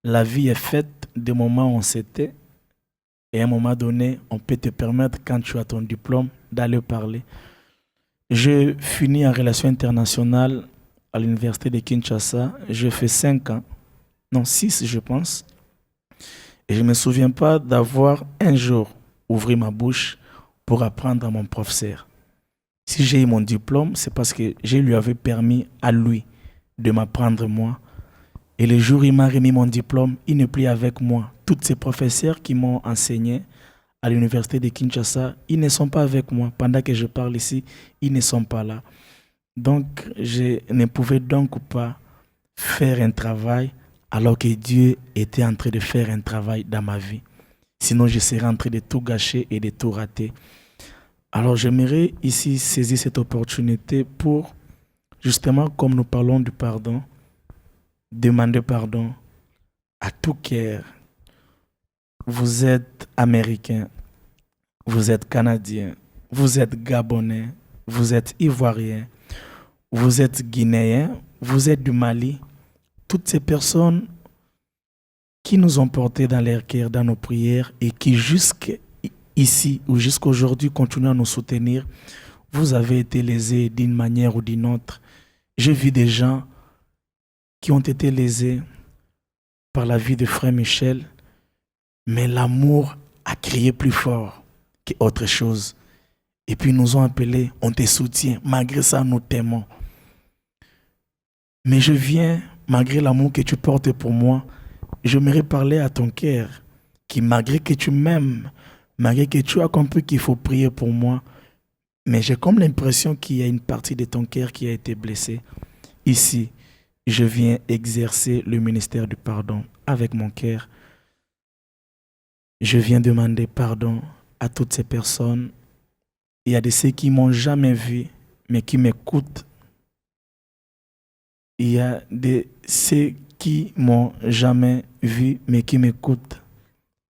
La vie est faite des moments où on s'était, et à un moment donné, on peut te permettre, quand tu as ton diplôme, d'aller parler. Je finis en relations internationales à l'université de Kinshasa. Je fais 5 ans, non 6 je pense. Et je ne me souviens pas d'avoir un jour ouvert ma bouche pour apprendre à mon professeur. Si j'ai eu mon diplôme, c'est parce que je lui avais permis à lui de m'apprendre moi. Et le jour où il m'a remis mon diplôme, il n'est plus avec moi. Tous ces professeurs qui m'ont enseigné à l'université de Kinshasa, ils ne sont pas avec moi. Pendant que je parle ici, ils ne sont pas là. Donc, je ne pouvais donc pas faire un travail alors que Dieu était en train de faire un travail dans ma vie. Sinon, je serais en train de tout gâcher et de tout rater. Alors, j'aimerais ici saisir cette opportunité pour, justement, comme nous parlons du pardon, demander pardon à tout cœur. Vous êtes américain, vous êtes canadien, vous êtes gabonais, vous êtes ivoirien, vous êtes guinéen, vous êtes du Mali. Toutes ces personnes qui nous ont portés dans leur cœur, dans nos prières et qui jusqu'ici ou jusqu'aujourd'hui continuent à nous soutenir, vous avez été lésés d'une manière ou d'une autre. J'ai vu des gens qui ont été lésés par la vie de frère Michel, mais l'amour a crié plus fort qu'autre chose. Et puis ils nous ont appelés, on te soutient, malgré ça nous t'aimons. Mais je viens, malgré l'amour que tu portes pour moi, j'aimerais parler à ton cœur, qui malgré que tu m'aimes, malgré que tu as compris qu'il faut prier pour moi, mais j'ai comme l'impression qu'il y a une partie de ton cœur qui a été blessée. Ici, je viens exercer le ministère du pardon avec mon cœur. Je viens demander pardon à toutes ces personnes. Il y a de ceux qui ne m'ont jamais vu, mais qui m'écoutent. Il y a de ceux qui ne m'ont jamais vu, mais qui m'écoutent.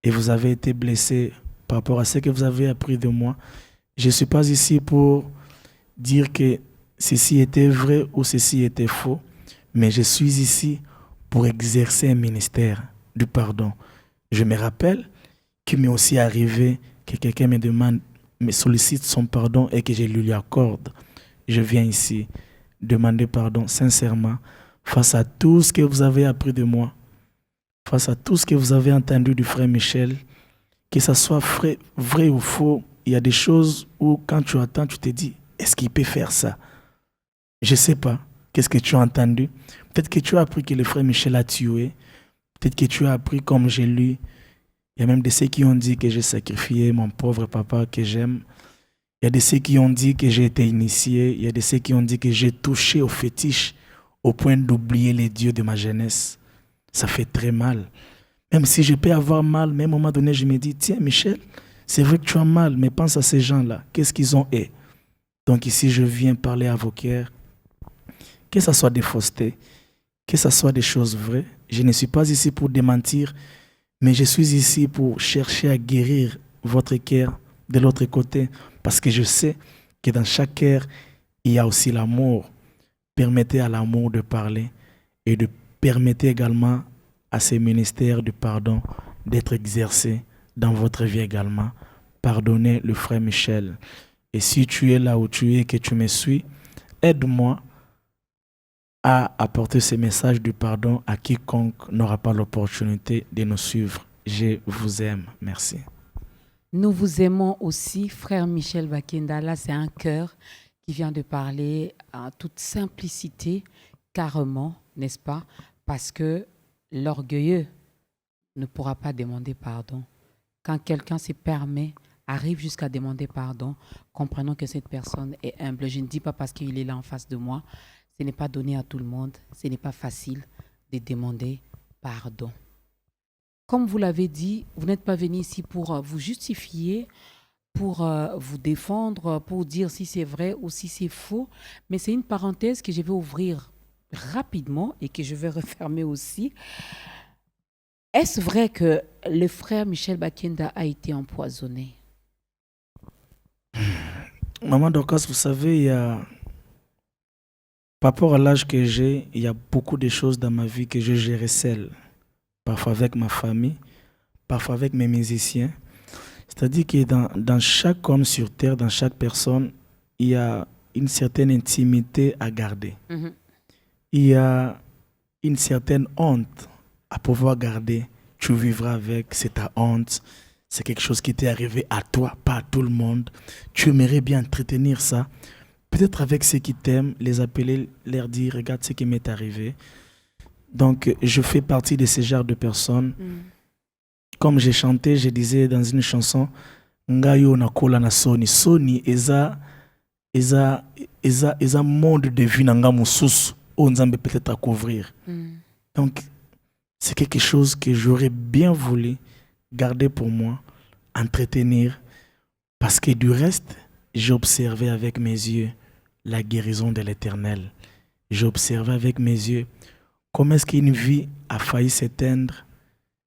Et vous avez été blessés par rapport à ce que vous avez appris de moi. Je ne suis pas ici pour dire que ceci était vrai ou ceci était faux, mais je suis ici pour exercer un ministère du pardon. Je me rappelle qu'il m'est aussi arrivé que quelqu'un me demande, me sollicite son pardon et que je lui accorde. je viens ici demander pardon sincèrement face à tout ce que vous avez appris de moi, face à tout ce que vous avez entendu du frère Michel, que ça soit vrai ou faux. Il y a des choses où quand tu attends, tu te dis, est-ce qu'il peut faire ça? Je ne sais pas. Qu'est-ce que tu as entendu? Peut-être que tu as appris que le frère Michel a tué. Peut-être que tu as appris comme j'ai lu. Il y a même de ceux qui ont dit que j'ai sacrifié mon pauvre papa que j'aime. Il y a de ceux qui ont dit que j'ai été initié. Il y a de ceux qui ont dit que j'ai touché au fétiche au point d'oublier les dieux de ma jeunesse. Ça fait très mal. Même si je peux avoir mal, mais à un moment donné, je me dis, tiens Michel, c'est vrai que tu as mal, mais pense à ces gens-là. Qu'est-ce qu'ils ont est? Donc ici, je viens parler à vos cœurs. Que ce soit des faussetés, que ce soit des choses vraies. Je ne suis pas ici pour démentir, mais je suis ici pour chercher à guérir votre cœur de l'autre côté. Parce que je sais que dans chaque cœur, il y a aussi l'amour. Permettez à l'amour de parler et de permettez également à ces ministères du pardon d'être exercés dans votre vie également. Pardonnez le frère Michel. Et si tu es là où tu es, que tu me suis, aide-moi à apporter ce message du pardon à quiconque n'aura pas l'opportunité de nous suivre. Je vous aime. Merci. Nous vous aimons aussi, frère Michel Bakenda. Là, c'est un cœur qui vient de parler en toute simplicité, carrément, n'est-ce pas? Parce que l'orgueilleux ne pourra pas demander pardon. Quand quelqu'un se permet, arrive jusqu'à demander pardon, comprenons que cette personne est humble. Je ne dis pas parce qu'il est là en face de moi. Ce n'est pas donné à tout le monde. Ce n'est pas facile de demander pardon. Comme vous l'avez dit, vous n'êtes pas venu ici pour vous justifier, pour vous défendre, pour dire si c'est vrai ou si c'est faux. Mais c'est une parenthèse que je vais ouvrir rapidement et que je vais refermer aussi. Est-ce vrai que le frère Michel Bakenda a été empoisonné? Maman Dorcas, vous savez, il y a, par rapport à l'âge que j'ai, il y a beaucoup de choses dans ma vie que je gérais seul. Parfois avec ma famille, parfois avec mes musiciens. C'est-à-dire que dans chaque homme sur terre, dans chaque personne, il y a une certaine intimité à garder. Mhm. Il y a une certaine honte à pouvoir garder. Tu vivras avec, c'est ta honte. C'est quelque chose qui t'est arrivé à toi, pas à tout le monde. Tu aimerais bien entretenir ça. Peut-être avec ceux qui t'aiment, les appeler, leur dire, regarde ce qui m'est arrivé. Donc, je fais partie de ce genre de personnes. Comme j'ai chanté, je disais dans une chanson, Ngayo na kola na Sony. Sony eza monde de vie nanga mususu. Onzambe peut-être à couvrir. Donc, c'est quelque chose que j'aurais bien voulu garder pour moi, entretenir, parce que du reste, j'ai observé avec mes yeux la guérison de l'Éternel. J'ai observé avec mes yeux comment est-ce qu'une vie a failli s'éteindre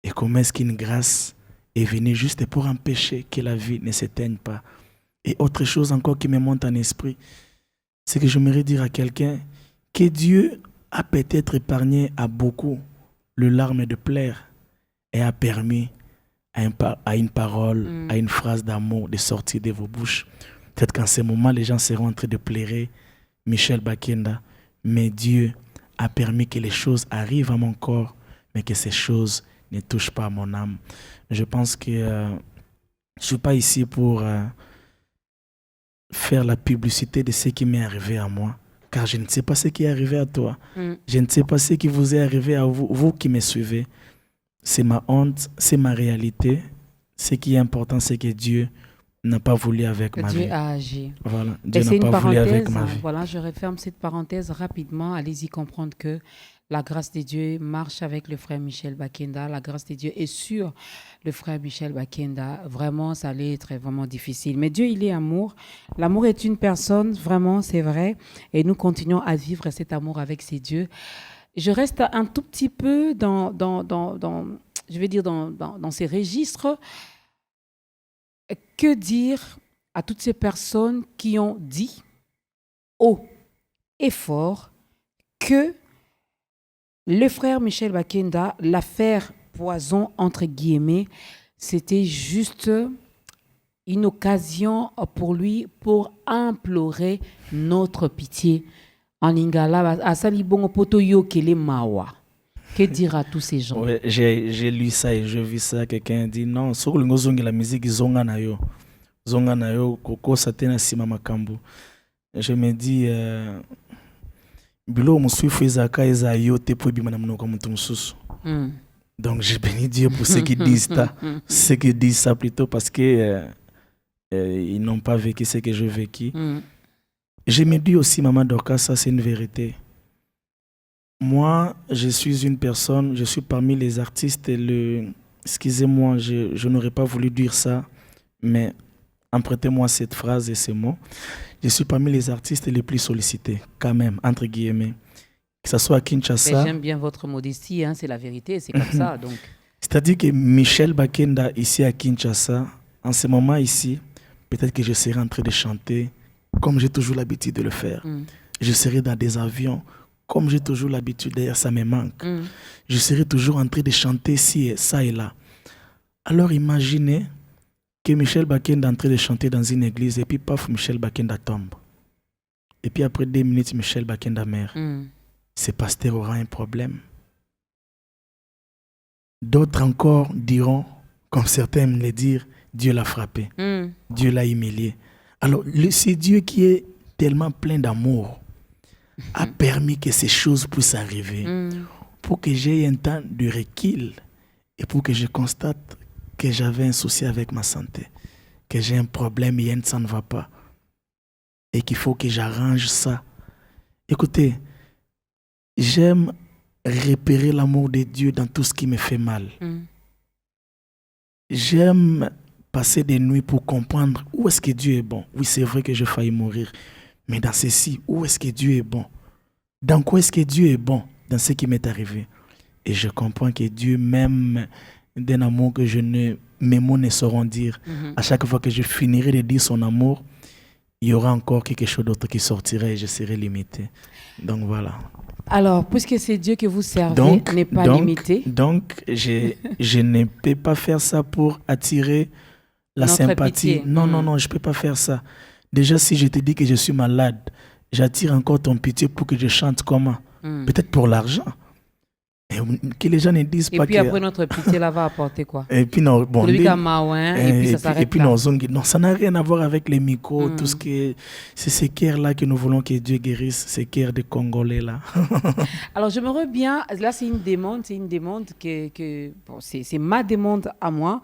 et comment est-ce qu'une grâce est venue juste pour empêcher que la vie ne s'éteigne pas. Et autre chose encore qui me monte en esprit, c'est que j'aimerais dire à quelqu'un que Dieu a peut-être épargné à beaucoup le larme de pleurs et a permis à une parole, à une phrase d'amour de sortir de vos bouches. Peut-être qu'en ce moment, les gens seront en train de pleurer Michel Bakenda, mais Dieu a permis que les choses arrivent à mon corps, mais que ces choses ne touchent pas à mon âme. Je pense que je ne suis pas ici pour faire la publicité de ce qui m'est arrivé à moi, car je ne sais pas ce qui est arrivé à toi. Je ne sais pas ce qui vous est arrivé à vous, vous qui me suivez. C'est ma honte, c'est ma réalité. Ce qui est important, c'est que Dieu n'a pas voulu avec ma vie. Dieu a agi. Voilà, Et Dieu c'est n'a une pas voulu avec parenthèse. ma vie. Voilà, je referme cette parenthèse rapidement. Allez-y comprendre que la grâce de Dieu marche avec le frère Michel Bakenda. La grâce de Dieu est sur le frère Michel Bakenda. Vraiment, ça allait être vraiment difficile. Mais Dieu, il est amour. L'amour est une personne, vraiment, c'est vrai. Et nous continuons à vivre cet amour avec ces dieux. Je reste un tout petit peu dans ces registres. Que dire à toutes ces personnes qui ont dit haut et fort que le frère Michel Bakenda, l'affaire Poison, entre guillemets, c'était juste une occasion pour lui pour implorer notre pitié. En lingala, asali bongo poto yo kele mawa. Que dire à tous ces gens? Ouais, j'ai lu ça et j'ai vu ça. Quelqu'un dit non, sur le ngozongi la musique zonga na yo. Zonga na yo, koko satena sima makambu. Je me dis, bilo musuifu ezaka eza yo te po bima na mnoko mutu mususu. Donc je bénis Dieu pour ceux qui disent ça. Ceux qui disent ça plutôt parce que ils n'ont pas vécu ce que j'ai vécu. Je me dis aussi, Maman Dorcas, ça c'est une vérité. Moi, je suis une personne, je suis parmi les artistes, excusez-moi, je n'aurais pas voulu dire ça, mais empruntez-moi cette phrase et ces mots. Je suis parmi les artistes les plus sollicités, quand même, entre guillemets. Que ce soit à Kinshasa. Mais j'aime bien votre modestie, hein, c'est la vérité, c'est comme ça. Donc. C'est-à-dire que Michel Bakenda, ici à Kinshasa, en ce moment ici, peut-être que je serai en train de chanter comme j'ai toujours l'habitude de le faire. Je serai dans des avions comme j'ai toujours l'habitude, d'ailleurs ça me manque. Je serai toujours en train de chanter ci et ça et là. Alors imaginez que Michel Bakenda est en train de chanter dans une église et puis paf, Michel Bakenda tombe. Et puis après 2 minutes, Michel Bakenda meurt. Ce pasteur aura un problème. D'autres encore diront, comme certains aiment le dire, Dieu l'a frappé, Dieu l'a humilié. Alors c'est Dieu qui est tellement plein d'amour a permis que ces choses puissent arriver pour que j'aie un temps de recul et pour que je constate que j'avais un souci avec ma santé, que j'ai un problème et ça ne va pas et qu'il faut que j'arrange ça. Écoutez, j'aime repérer l'amour de Dieu dans tout ce qui me fait mal. J'aime passer des nuits pour comprendre où est-ce que Dieu est bon. Oui, c'est vrai que j'ai failli mourir. Mais dans ceci, où est-ce que Dieu est bon? Dans quoi est-ce que Dieu est bon? Dans ce qui m'est arrivé. Et je comprends que Dieu m'aime d'un amour que mes mots ne sauront dire. À chaque fois que je finirai de dire son amour, il y aura encore quelque chose d'autre qui sortirait et je serai limité. Donc voilà. Alors, puisque c'est Dieu que vous servez, n'est pas limité. Donc, je ne peux pas faire ça pour attirer la notre sympathie. Pitié. Non, je ne peux pas faire ça. Déjà, si je te dis que je suis malade, j'attire encore ton pitié pour que je chante comment? Peut-être pour l'argent. Et que les gens ne disent pas que... Et puis après, notre pitié là va apporter quoi? Et puis non, bon... Celui qui a maouin, et puis ça s'arrête là. Non, ça n'a rien à voir avec les micros, tout ce qui est... C'est ces cœurs-là que nous voulons que Dieu guérisse, ces cœurs de Congolais là. Alors, j'aimerais bien... Là, c'est une demande que bon, c'est ma demande à moi.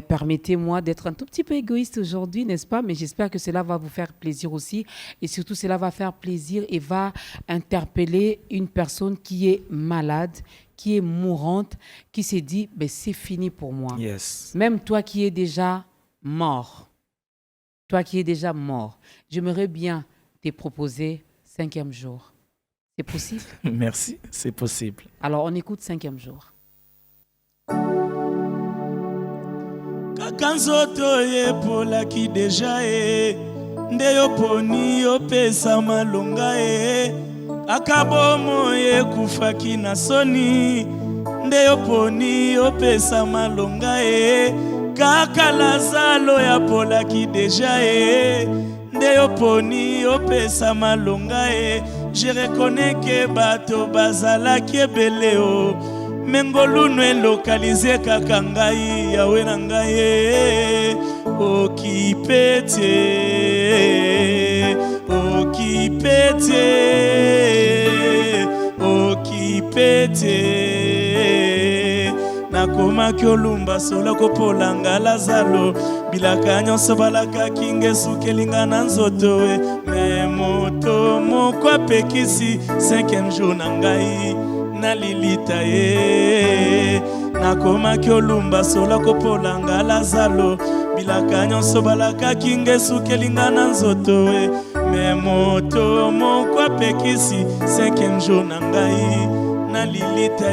Permettez-moi d'être un tout petit peu égoïste aujourd'hui, n'est-ce pas? Mais j'espère que cela va vous faire plaisir aussi. Et surtout, cela va faire plaisir et va interpeller une personne qui est malade, qui est mourante, qui s'est dit, c'est fini pour moi. Yes. Même toi qui es déjà mort, j'aimerais bien te proposer 5e jour. C'est possible? Merci, c'est possible. Alors, on écoute 5e jour. Kaka nzoto epolaki deja nde yo poni opesa malonga kaka bomo ekufaki na soni nde yo poni opesa malonga kaka lazalo yapolaki deja nde yo poni opesa malonga je reconnais que bato bazalaki ebele mengolunu elokalize kaka ngai yawe na ngai okipete nakomaki olumba sola kopolanga lazalo bilaka nyonso balakaki ngesuki elinga na nzoto me moto moko apekisi 5e jour na ngai na lilita nakomaki olumba sola kopolanga lazalo bilaka nyonso balakaki ngesuki elinga na nzoto me moto moko apekisi 5e jour na ngai na lilita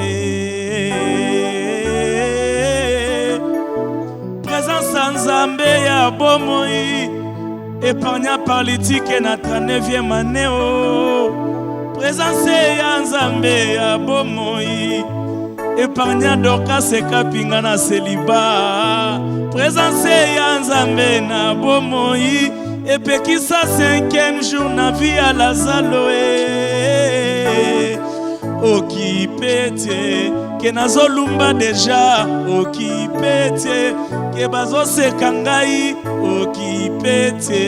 présence ya Nzambe ya bomoi épargna parlitique na 39e année présence ya Nzambe ya bomoi Épargna Dorcas ekapinga na célibat. Présence ya Nzambe na bomoi. Epekisa 5e jour na vie ya Lazalo. Occupé te ke nazolumba deja. Occupé te ke bazoseka ngai. Occupé te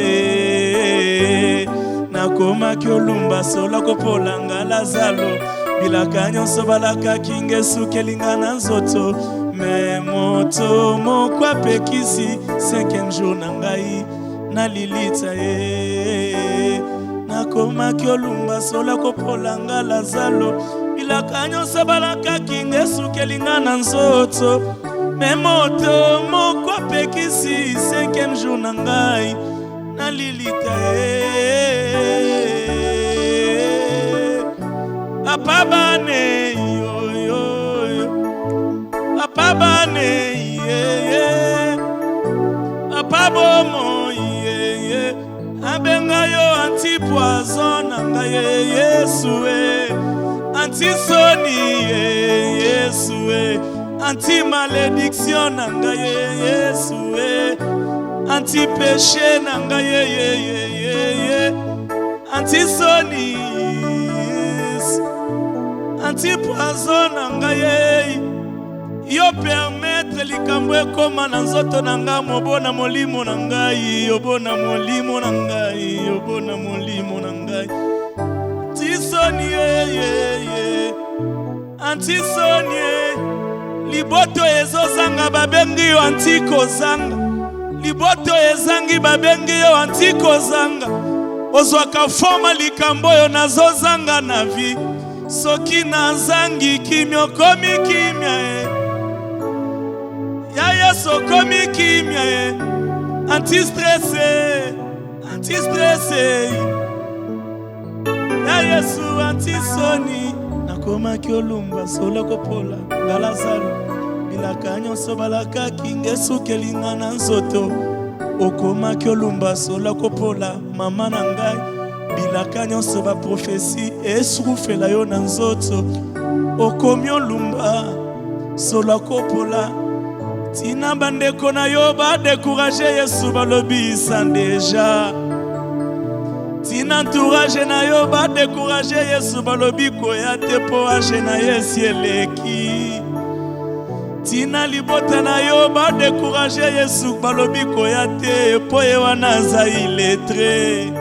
nakomaki olumba sola kopolanga Lazalo. Bilaka nyonso balakaki ngesuki elinga na nzoto. Me moto moko apekisi 5e jour na ngai na lilita ye. Nakomaki olumba sola kopolanga Lazalo. Bilaka nyonso balakaki ngesuki elinga na nzoto. Me moto moko apekisi 5e jour na ngai na lilita ye. Apabane yo yo yo. Apabane ye ye. Apabomo ye ye. Abenga yo anti-poison nanga ye Yesue. Anti-soni ye Yesue. Anti-malédiction nanga ye Yesue. Anti-péché nanga ye ye ye ye ye. Anti-soni anti-poison nanga ye. Yo permettre likambo ekoma na nzoto nanga mobona molimo na ngai. Obona molimo na ngai. Obona molimo na ngai. Anti-soni ye ye ye. Anti-soni ye. Liboto ezozanga babengi yo anti-kozanga. Liboto ezangi babengi yo anti-kozanga. Ozwaka forma likambo yo nazozanga na vie. Soki nazangi kimia komi kimia ya Yesu komi kimia anti-stressé anti-stressé ya Yesu anti-soni. Nakomaki olumba sola kopola nga Lazalo. Bilaka nyonso balakaki ngesuki elinga na nzoto. Okomaki olumba sola kopola mama na ngai. Bilaka nyonso ba prophétie esrufela yo na nzoto. Okomi olumba sola kopola. Tina bandeko na yo ba décourager Yesu balobi sans déjà. Tina entourage na yo ba décourager Yesu balobi koya te po age na Yesu eleki. Tina libota na yo ba décourager Yesu balobi koya te po ye wana za illettré.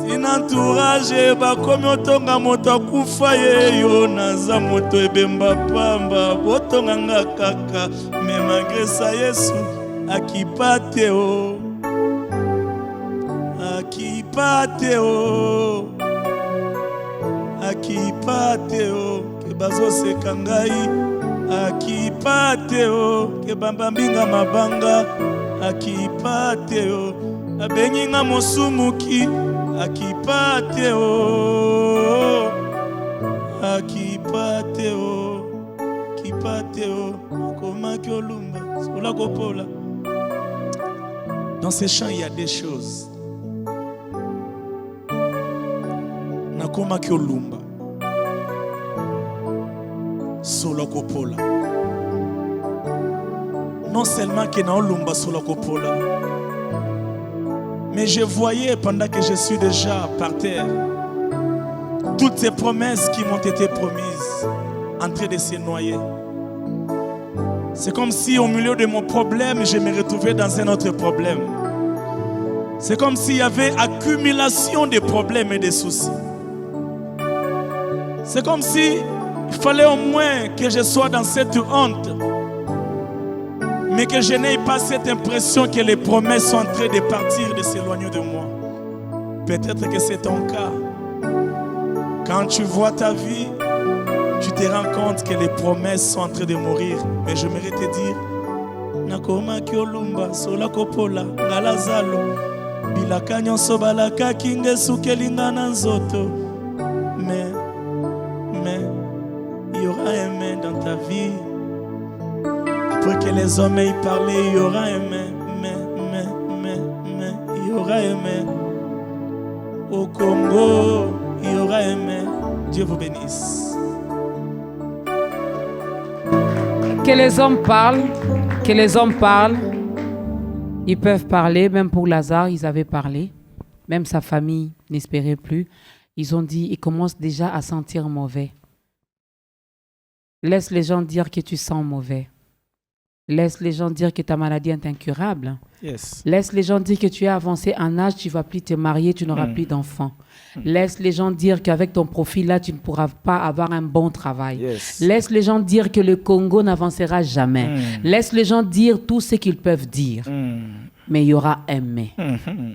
Tina entourage ba komi otonga moto akufa ye yo naza moto ebemba pamba botonga nga kaka. Me malgré ça Yesu akipate o. Akipate o. Akipate o. Ke bazoseka ngai. Akipate o. Ke bambambinga mabanga. Akipate o. Abengi nga mosumuki. Akipate o. Akipate o. Akipate o. Komaki olumba sola kopola. Dans ces chants il y a des choses. Nakomaki olumba sola kopola. Non seulement que na olumba sola kopola, mais je voyais pendant que je suis déjà par terre toutes ces promesses qui m'ont été promises en train de se noyer. C'est comme si au milieu de mon problème, je me retrouvais dans un autre problème. C'est comme s'il y avait accumulation de problèmes et de soucis. C'est comme si il fallait au moins que je sois dans cette honte, mais que je n'ai pas cette impression que les promesses sont en train de partir, de s'éloigner de moi. Peut-être que c'est ton cas. Quand tu vois ta vie, tu te rends compte que les promesses sont en train de mourir. Mais j'aimerais te dire, nakomaki olumba sola kopola nga Lazalo. Bilaka nyonso balakaki ngesuki elinga na nzoto. Mais il y aura un mais dans ta vie. Pour que les hommes aient parlé, il y aura un mais il y aura un mais. Au Congo, il y aura un mais. Dieu vous bénisse. Que les hommes parlent, que les hommes parlent. Ils peuvent parler, même pour Lazare, ils avaient parlé. Même sa famille n'espérait plus. Ils ont dit, ils commencent déjà à sentir mauvais. Laisse les gens dire que tu sens mauvais. Laisse les gens dire que ta maladie est incurable. Yes. Laisse les gens dire que tu es avancé en âge, tu ne vas plus te marier, tu n'auras plus d'enfants. Laisse les gens dire qu'avec ton profil-là, tu ne pourras pas avoir un bon travail. Yes. Laisse les gens dire que le Congo n'avancera jamais. Laisse les gens dire tout ce qu'ils peuvent dire. Mais il y aura un mais.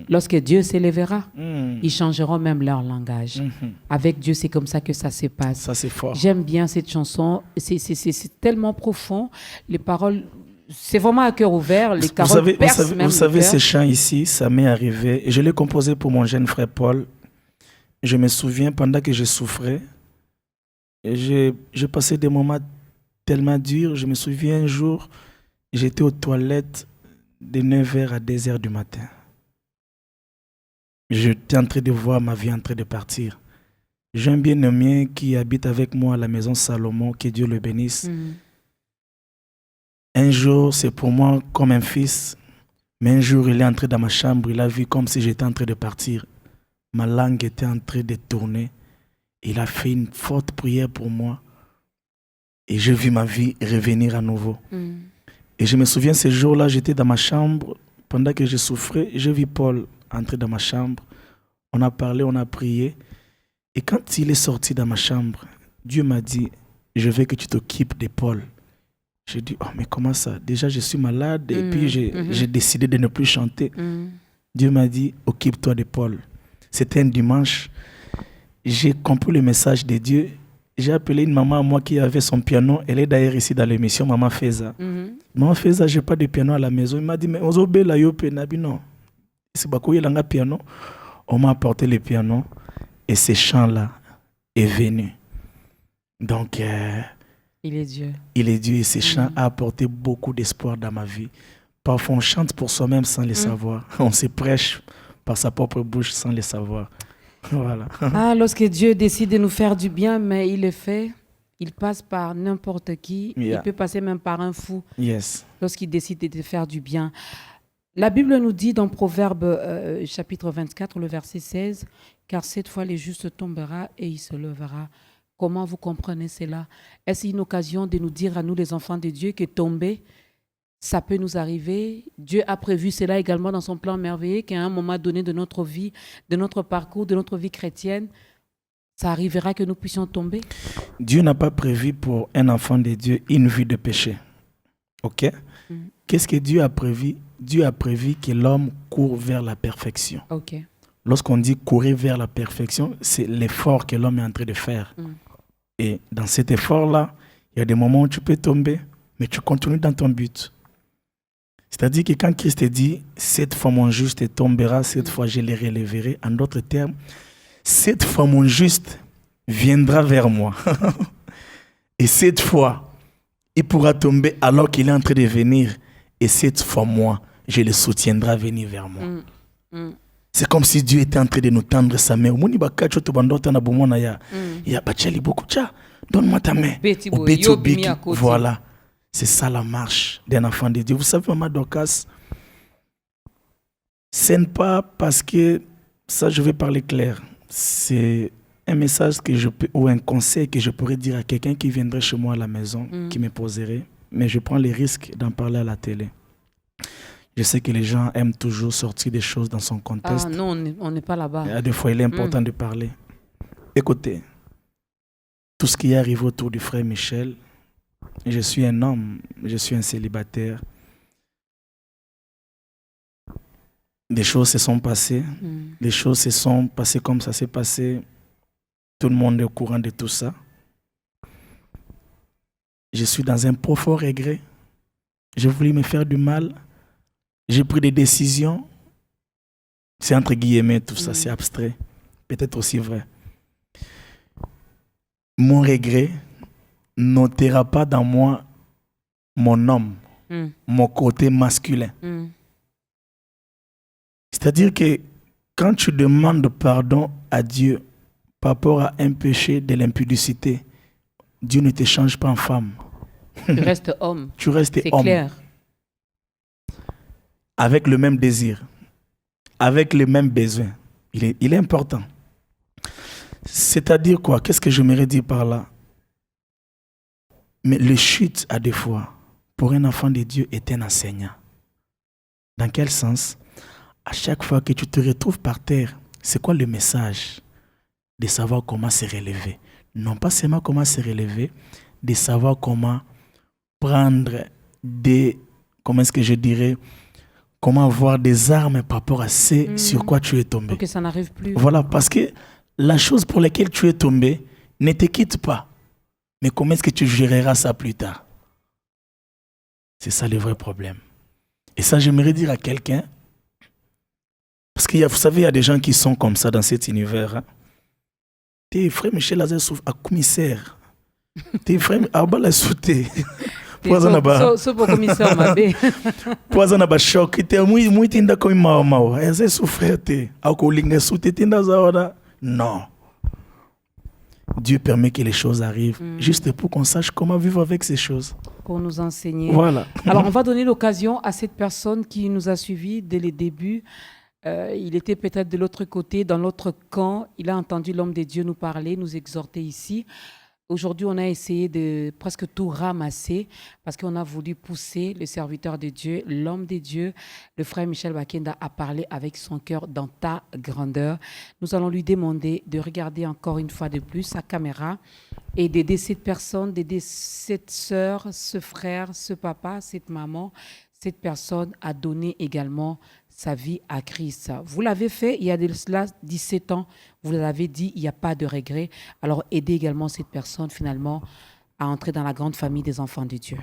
Lorsque Dieu s'élèvera, ils changeront même leur langage. Avec Dieu, c'est comme ça que ça se passe. Ça, c'est fort. J'aime bien cette chanson. C'est tellement profond. Les paroles, c'est vraiment à cœur ouvert. Les paroles percent même vous savez le cœur. ces chants ici, ça m'est arrivé. Et je l'ai composé pour mon jeune frère Paul. Je me souviens, pendant que je souffrais, et j'ai passé des moments tellement durs. Je me souviens un jour, j'étais aux toilettes de 9h à 2h du matin. J'étais en train de voir ma vie en train de partir. J'ai un bien-aimé qui habite avec moi à la maison Salomon, que Dieu le bénisse. Un jour, c'est pour moi comme un fils, mais un jour, il est entré dans ma chambre, il a vu comme si j'étais en train de partir. Ma langue était en train de tourner. Il a fait une forte prière pour moi et j'ai vu ma vie revenir à nouveau. Et je me souviens, ce jour-là, j'étais dans ma chambre, pendant que je souffrais, j'ai vu Paul entrer dans ma chambre. On a parlé, on a prié. Et quand il est sorti dans ma chambre, Dieu m'a dit, je veux que tu t'occupes de Paul. J'ai dit, oh mais comment ça? Déjà, je suis malade et puis j'ai décidé de ne plus chanter. Dieu m'a dit, occupe-toi de Paul. C'était un dimanche. J'ai compris le message de Dieu. J'ai appelé une maman à moi qui avait son piano. Elle est d'ailleurs ici dans l'émission, Maman Feza. Maman Feza, je n'ai pas de piano à la maison. Il m'a dit, mais on s'obéit là, non. C'est pas quoi, il a un piano. On m'a apporté le piano et ce chant-là est venu. Donc, il est Dieu. Il est Dieu et ce chant a apporté beaucoup d'espoir dans ma vie. Parfois, on chante pour soi-même sans le savoir. On se prêche par sa propre bouche sans le savoir. Voilà. Lorsque Dieu décide de nous faire du bien, mais il le fait, il passe par n'importe qui. Il peut passer même par un fou. Yes. Lorsqu'il décide de te faire du bien. La Bible nous dit dans Proverbe chapitre 24, le verset 16, « Car cette fois le juste tombera et il se levera. » Comment vous comprenez cela? Est-ce une occasion de nous dire à nous, les enfants de Dieu, que tomber, ça peut nous arriver? Dieu a prévu cela également dans son plan merveilleux, qu'à un moment donné de notre vie, de notre parcours, de notre vie chrétienne, ça arrivera que nous puissions tomber? Dieu n'a pas prévu pour un enfant de Dieu une vie de péché. OK? Qu'est-ce que Dieu a prévu? Dieu a prévu que l'homme court vers la perfection. OK. Lorsqu'on dit courir vers la perfection, c'est l'effort que l'homme est en train de faire. Et dans cet effort-là, il y a des moments où tu peux tomber, mais tu continues dans ton but. C'est-à-dire que quand Christ dit « Cette fois mon juste tombera, cette fois je le relèverai », en d'autres termes, cette fois mon juste viendra vers moi. Et cette fois, il pourra tomber alors qu'il est en train de venir. Et cette fois, moi, je le soutiendrai à venir vers moi. C'est comme si Dieu était en train de nous tendre sa main. Donne-moi ta main. Voilà. C'est ça la marche d'un enfant de Dieu. Vous savez, Maman Dorcas, ce n'est pas parce que, ça je vais parler clair, c'est un message que je peux, ou un conseil que je pourrais dire à quelqu'un qui viendrait chez moi à la maison, qui me poserait, mais je prends les risques d'en parler à la télé. Je sais que les gens aiment toujours sortir des choses dans son contexte. Non, on n'est pas là-bas. Des fois, il est important de parler. Écoutez, tout ce qui est arrivé autour du frère Michel, je suis un homme, je suis un célibataire. Des choses se sont passées, les choses se sont passées comme ça s'est passé. Tout le monde est au courant de tout ça. Je suis dans un profond regret. J'ai voulu me faire du mal. J'ai pris des décisions. C'est entre guillemets tout ça, c'est abstrait. Peut-être aussi vrai. Mon regret n'ôtera pas dans moi mon homme, mon côté masculin. C'est-à-dire que quand tu demandes pardon à Dieu par rapport à un péché de l'impudicité, Dieu ne te change pas en femme. Tu restes homme. Tu restes C'est homme. clair. Avec le même désir, avec les mêmes besoins. Il est important. C'est-à-dire quoi? Qu'est-ce que j'aimerais dire par là? Mais le chute, à des fois, pour un enfant de Dieu, est un enseignant. Dans quel sens? À chaque fois que tu te retrouves par terre, c'est quoi le message? De savoir comment se relever. Non pas seulement comment se relever, de savoir comment prendre des... Comment est-ce que je dirais? Comment avoir des armes par rapport à ce sur quoi tu es tombé. Pour que ça n'arrive plus. Voilà, parce que la chose pour laquelle tu es tombé ne te quitte pas. Mais comment est-ce que tu géreras ça plus tard? C'est ça le vrai problème. Et ça, j'aimerais dire à quelqu'un, parce que vous savez, il y a des gens qui sont comme ça dans cet univers. Hein. Tes frères Michel Azessouf, à commissaire. Tes frères, à bas la sauter. Sopo commissaire Mabé. Poison na ba choc, te muito ainda com mau. Esse sofrete. Ao colinga sute tinda zaora. Non. Dieu permet que les choses arrivent juste pour qu'on sache comment vivre avec ces choses. Pour nous enseigner. Voilà. Alors, on va donner l'occasion à cette personne qui nous a suivis dès les débuts. Il était peut-être de l'autre côté, dans l'autre camp. Il a entendu l'homme de Dieu nous parler, nous exhorter ici. Aujourd'hui, on a essayé de presque tout ramasser parce qu'on a voulu pousser le serviteur de Dieu, l'homme de Dieu, le frère Michel Bakenda, à parler avec son cœur dans ta grandeur. Nous allons lui demander de regarder encore une fois de plus sa caméra et d'aider cette personne, d'aider cette sœur, ce frère, ce papa, cette maman, cette personne à donner également sa vie à Christ. Vous l'avez fait il y a de cela 17 ans. Vous l'avez dit, il n'y a pas de regret. Alors, aidez également cette personne, finalement, à entrer dans la grande famille des enfants de Dieu.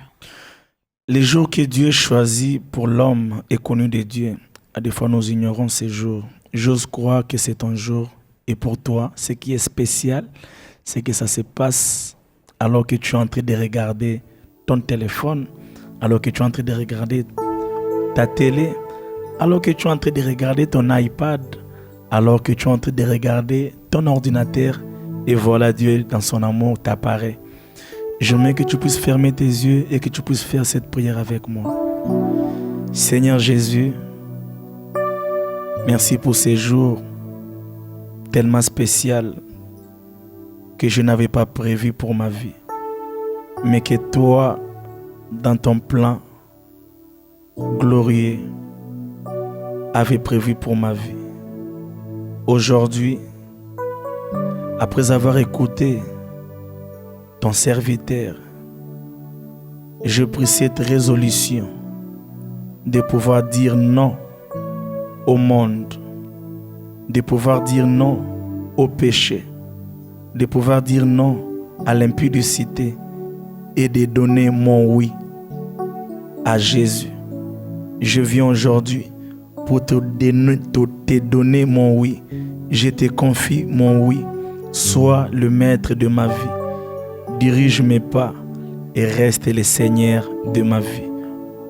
Les jours que Dieu choisit pour l'homme est connu de Dieu. À des fois, nous ignorons ces jours. J'ose croire que c'est un jour. Et pour toi, ce qui est spécial, c'est que ça se passe alors que tu es en train de regarder ton téléphone, alors que tu es en train de regarder ta télé, alors que tu es en train de regarder ton iPad, alors que tu es en train de regarder ton ordinateur, et voilà, Dieu, dans son amour, t'apparaît. J'aimerais que tu puisses fermer tes yeux et que tu puisses faire cette prière avec moi. Seigneur Jésus, merci pour ces jours tellement spéciaux que je n'avais pas prévu pour ma vie, mais que toi, dans ton plan glorieux, avait prévu pour ma vie. Aujourd'hui, après avoir écouté ton serviteur, je prie cette résolution de pouvoir dire non au monde, de pouvoir dire non au péché, de pouvoir dire non à l'impudicité et de donner mon oui à Jésus. Je viens aujourd'hui pour te donner mon oui. Je te confie mon oui. Sois le maître de ma vie. Dirige mes pas et reste le Seigneur de ma vie.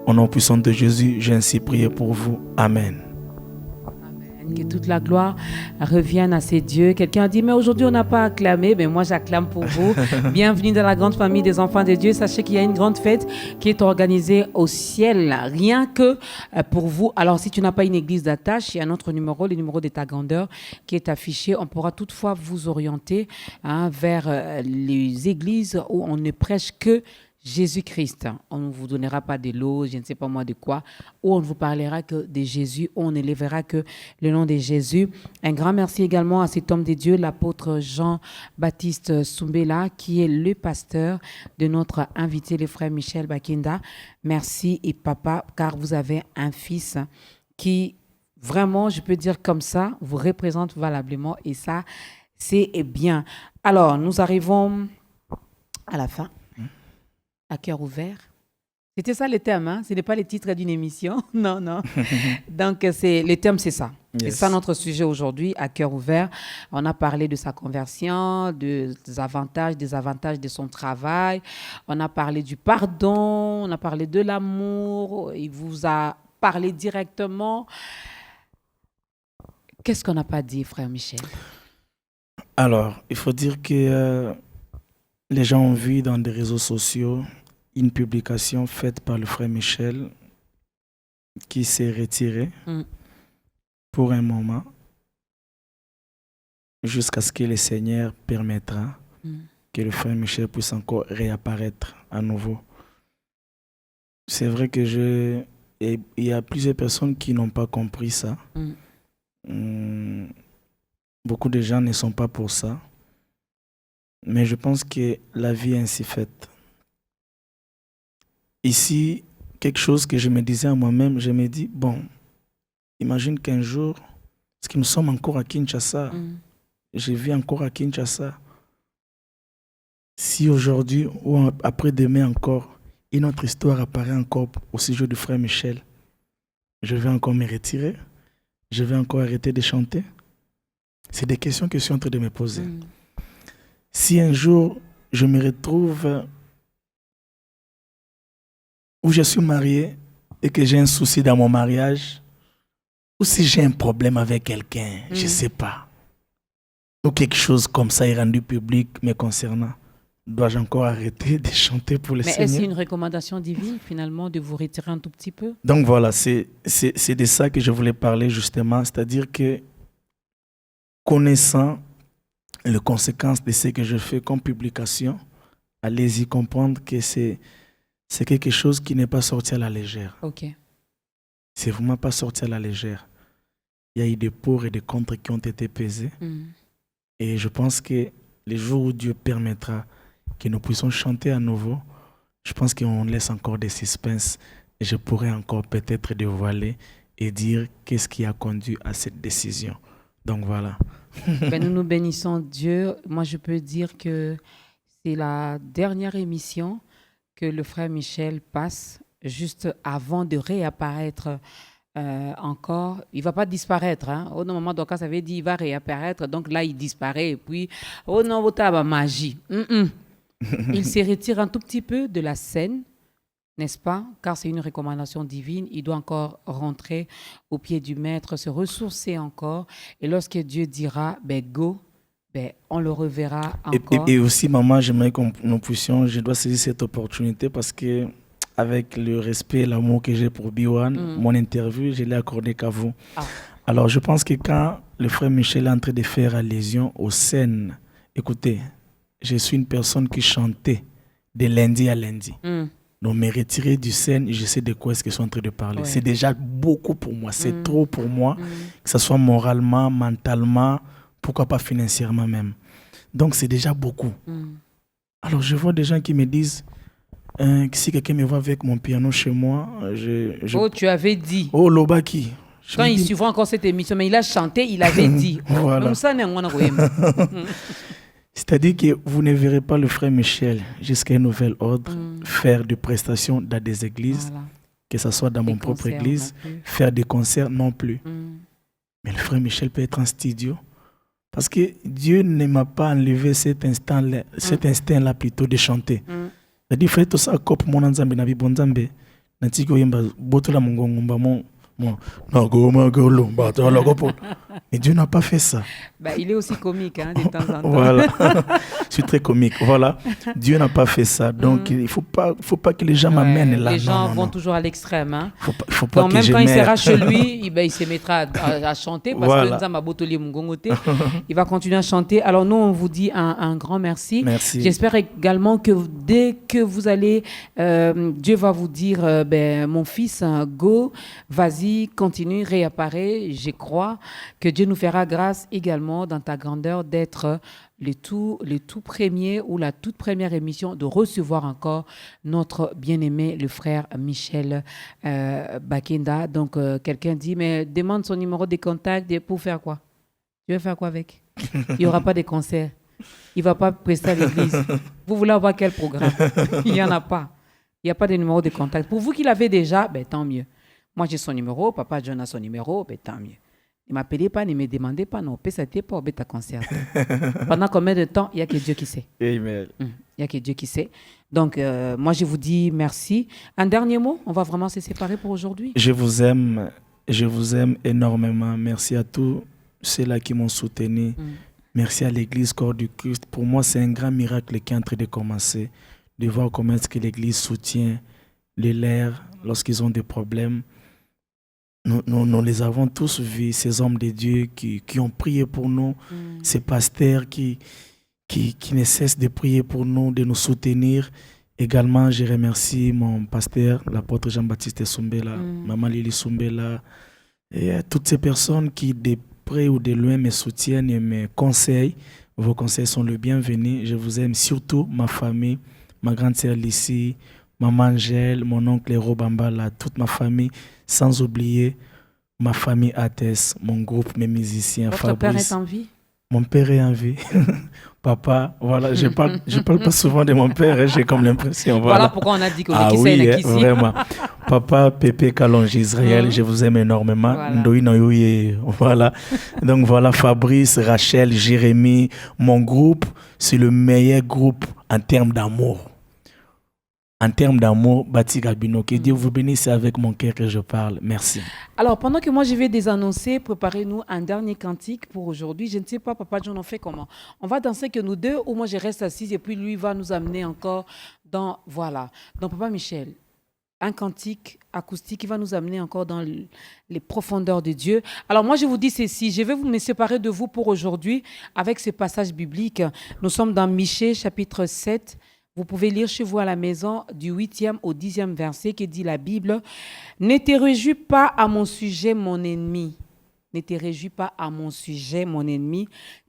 Au nom puissant de Jésus, j'ai ainsi prié pour vous. Amen. Que toute la gloire revienne à ces dieux. Quelqu'un a dit, mais aujourd'hui on n'a pas acclamé. Mais moi j'acclame pour vous. Bienvenue dans la grande famille des enfants de Dieu. Sachez qu'il y a une grande fête qui est organisée au ciel, rien que pour vous. Alors si tu n'as pas une église d'attache, il y a un autre numéro, le numéro de ta grandeur qui est affiché. On pourra toutefois vous orienter vers les églises où on ne prêche que Jésus-Christ. On ne vous donnera pas de l'eau, je ne sais pas moi de quoi, ou on ne vous parlera que de Jésus, ou on n'élèvera que le nom de Jésus. Un grand merci également à cet homme de Dieu, l'apôtre Jean-Baptiste Soumbela, qui est le pasteur de notre invité, le frère Michel Bakenda. Merci et papa, car vous avez un fils qui, vraiment, je peux dire comme ça, vous représente valablement, et ça, c'est bien. Alors, nous arrivons à la fin. À cœur ouvert. C'était ça le thème, hein? Ce n'est pas le titre d'une émission. Non, non. Donc, le thème, c'est ça. Yes. C'est ça notre sujet aujourd'hui, à cœur ouvert. On a parlé de sa conversion, des avantages de son travail. On a parlé du pardon, on a parlé de l'amour. Il vous a parlé directement. Qu'est-ce qu'on n'a pas dit, frère Michel? Alors, il faut dire que les gens ont vu dans des réseaux sociaux une publication faite par le frère Michel qui s'est retiré pour un moment jusqu'à ce que le Seigneur permettra que le frère Michel puisse encore réapparaître à nouveau. C'est vrai que il y a plusieurs personnes qui n'ont pas compris ça. Beaucoup de gens ne sont pas pour ça. Mais je pense que la vie est ainsi faite. Ici, quelque chose que je me disais à moi-même, je me dis, bon, imagine qu'un jour, parce que nous sommes encore à Kinshasa, je vis encore à Kinshasa. Si aujourd'hui ou après-demain encore, une autre histoire apparaît encore au sujet du frère Michel, je vais encore me retirer, je vais encore arrêter de chanter. C'est des questions que je suis en train de me poser. Si un jour, je me retrouve où je suis marié et que j'ai un souci dans mon mariage, ou si j'ai un problème avec quelqu'un, je ne sais pas, ou quelque chose comme ça est rendu public me concernant, dois-je encore arrêter de chanter pour le Seigneur? Mais est-ce une recommandation divine, finalement, de vous retirer un tout petit peu? Donc voilà, c'est de ça que je voulais parler justement, c'est-à-dire que connaissant les conséquences de ce que je fais comme publication, allez-y comprendre que c'est quelque chose qui n'est pas sorti à la légère. Ok. C'est vraiment pas sorti à la légère. Il y a eu des pour et des contre qui ont été pesés. Et je pense que les jours où Dieu permettra que nous puissions chanter à nouveau, je pense qu'on laisse encore des suspens et je pourrais encore peut-être dévoiler et dire qu'est-ce qui a conduit à cette décision. Donc voilà. Nous nous bénissons Dieu. Moi, je peux dire que c'est la dernière émission que le frère Michel passe juste avant de réapparaître encore. Il ne va pas disparaître. Au moment d'Oka, ça veut dire qu'il va réapparaître. Donc là, il disparaît. Et puis, oh non, votre magie. Il se retire un tout petit peu de la scène, n'est-ce pas? Car c'est une recommandation divine. Il doit encore rentrer au pied du maître, se ressourcer encore. Et lorsque Dieu dira, go, on le reverra encore. Et aussi, maman, j'aimerais que nous puissions, je dois saisir cette opportunité parce que, avec le respect et l'amour que j'ai pour Biwan, mon interview, je l'ai accordé qu'à vous. Alors, je pense que quand le frère Michel est en train de faire allusion aux scènes, écoutez, je suis une personne qui chantait de lundi à lundi. Donc, me retirer du scène, je sais de quoi est-ce qu'ils sont en train de parler. Ouais. C'est déjà beaucoup pour moi. C'est trop pour moi, que ce soit moralement, mentalement, pourquoi pas financièrement même. Donc, c'est déjà beaucoup. Alors, je vois des gens qui me disent, si quelqu'un me voit avec mon piano chez moi, Oh, tu avais dit. Oh, Lobaki. Quand il suivra encore cette émission, mais il a chanté, il avait dit. Voilà. C'est-à-dire que vous ne verrez pas le frère Michel jusqu'à un nouvel ordre faire des prestations dans des églises, que ce soit dans mon propre église, faire des concerts non plus. Mais le frère Michel peut être en studio parce que Dieu ne m'a pas enlevé cet instinct-là plutôt de chanter. C'est-à-dire que tout ça comme mon ensemble na bibonzambe na tiko yemba botola mongongomba mon et Dieu n'a pas fait ça. Il est aussi comique de temps en temps. Voilà. Je suis très comique. Voilà. Dieu n'a pas fait ça. Donc, il ne faut pas que les gens m'amènent là. Les gens vont toujours à l'extrême. Faut pas donc, que même quand il sera chez lui, il se mettra à chanter parce que Nzamba Botoli Mungongote. Il va continuer à chanter. Alors, nous, on vous dit un grand merci. Merci. J'espère également que dès que vous allez, Dieu va vous dire, mon fils, go, vas-y, continue, réapparaît. Je crois que Dieu nous fera grâce également dans ta grandeur d'être le tout premier ou la toute première émission, de recevoir encore notre bien-aimé, le frère Michel Bakenda. Donc, quelqu'un dit, mais demande son numéro de contact pour faire quoi? Tu veux faire quoi avec? Il n'y aura pas de concert. Il ne va pas prester à l'église. Vous voulez avoir quel programme? Il n'y en a pas. Il n'y a pas de numéro de contact. Pour vous qui l'avez déjà, tant mieux. Moi, j'ai son numéro, papa John a son numéro, tant mieux. Ne m'appelez pas, ne me demandez pas, non. Ça n'était pas au bêta concert. Pendant combien de temps? Il n'y a que Dieu qui sait. Amen. Il n'y a que Dieu qui sait. Donc, moi, je vous dis merci. Un dernier mot, on va vraiment se séparer pour aujourd'hui. Je vous aime énormément. Merci à tous ceux-là qui m'ont soutenu. Merci à l'Église Corps du Christ. Pour moi, c'est un grand miracle qui est en train de commencer. de voir comment est-ce que l'Église soutient les leurs lorsqu'ils ont des problèmes. Nous les avons tous vus, ces hommes de Dieu qui ont prié pour nous, ces pasteurs qui ne cessent de prier pour nous, de nous soutenir. Également, je remercie mon pasteur, l'apôtre Jean-Baptiste Soumbela, Maman Lili Soumbela, et toutes ces personnes qui, de près ou de loin, me soutiennent et me conseillent. Vos conseils sont le bienvenu. Je vous aime, surtout ma famille, ma grande sœur Lissi, Maman Angèle, mon oncle Robambala, toute ma famille, sans oublier ma famille Athès, mon groupe, mes musiciens. Votre Fabrice. père est en vie? Mon père est en vie. Papa, voilà, je parle pas souvent de mon père, j'ai comme l'impression. Voilà pourquoi on a dit qu'on est oui, ici. Vraiment. Papa, Pépé Kalonji Israël, je vous aime énormément. Voilà. Donc voilà, Fabrice, Rachel, Jérémy, mon groupe, c'est le meilleur groupe en termes d'amour. En termes d'amour, Bati Gabino, que Dieu vous bénisse, avec mon cœur que je parle. Merci. Alors, pendant que moi je vais désannoncer, préparez-nous un dernier cantique pour aujourd'hui. Je ne sais pas, Papa John, on fait comment? On va danser que nous deux, ou moi je reste assise et puis lui va nous amener encore dans... Voilà. Donc, Papa Michel, un cantique acoustique qui va nous amener encore dans les profondeurs de Dieu. Alors, moi je vous dis ceci, je vais me séparer de vous pour aujourd'hui avec ce passage biblique. Nous sommes dans Michée, chapitre 7. Vous pouvez lire chez vous à la maison du 8e au 10e verset qui dit la Bible. « Ne te réjouis pas à mon sujet, mon ennemi. Ne te réjouis pas à mon sujet, mon ennemi,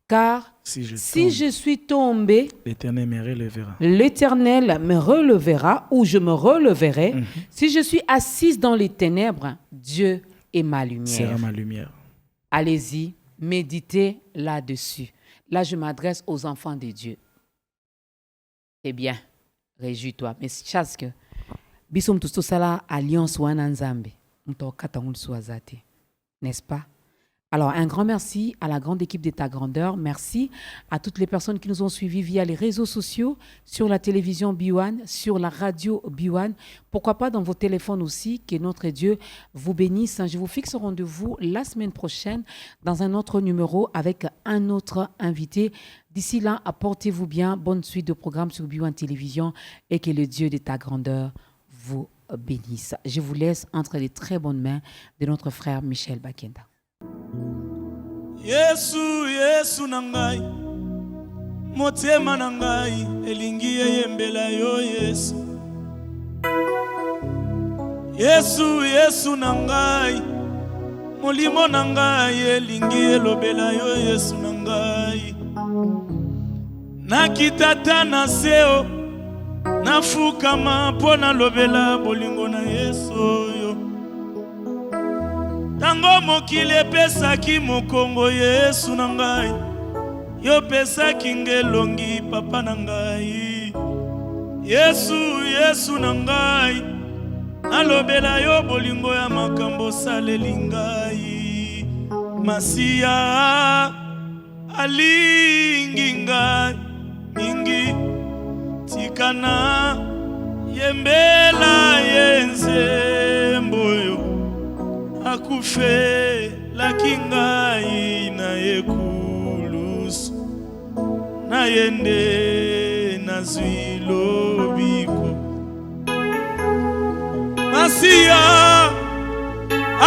car si je suis tombé, l'Éternel me relèvera. L'Éternel me relèvera ou je me releverai. Si je suis assise dans les ténèbres, Dieu est ma lumière. » Sera ma lumière. Allez-y, méditez là-dessus. Là, je m'adresse aux enfants de Dieu. Eh bien, réjouis-toi. Mais chasse que bisom tout ça alliance wana nzambe mtokata ngulsuazate. N'est-ce pas? Alors, un grand merci à la grande équipe de Ta Grandeur. Merci à toutes les personnes qui nous ont suivis via les réseaux sociaux, sur la télévision B1, sur la radio B1. Pourquoi pas dans vos téléphones aussi. Que notre Dieu vous bénisse. Je vous fixe au rendez-vous la semaine prochaine dans un autre numéro avec un autre invité. D'ici là, apportez-vous bien. Bonne suite de programmes sur B1 Télévision et que le Dieu de Ta Grandeur vous bénisse. Je vous laisse entre les très bonnes mains de notre frère Michel Bakenda. Yesu nangai motema nangai elingi yembela yo Yesu nangai molimo nangai elingi elobela yo Yesu nangai nakitata na seo nafukama pona lobela bolingo na Yesu yo tango mokili epesaki mokongo Yesu na ngai yo pesaki ngelongi papa na ngai Yesu na ngai nalobela yo bolingo ya makambo saleli ngai Masiya alingi ngai mingi tikana yembela yenzembo yo akufe lakingai na yekulus na yende na zwilobiko Masiya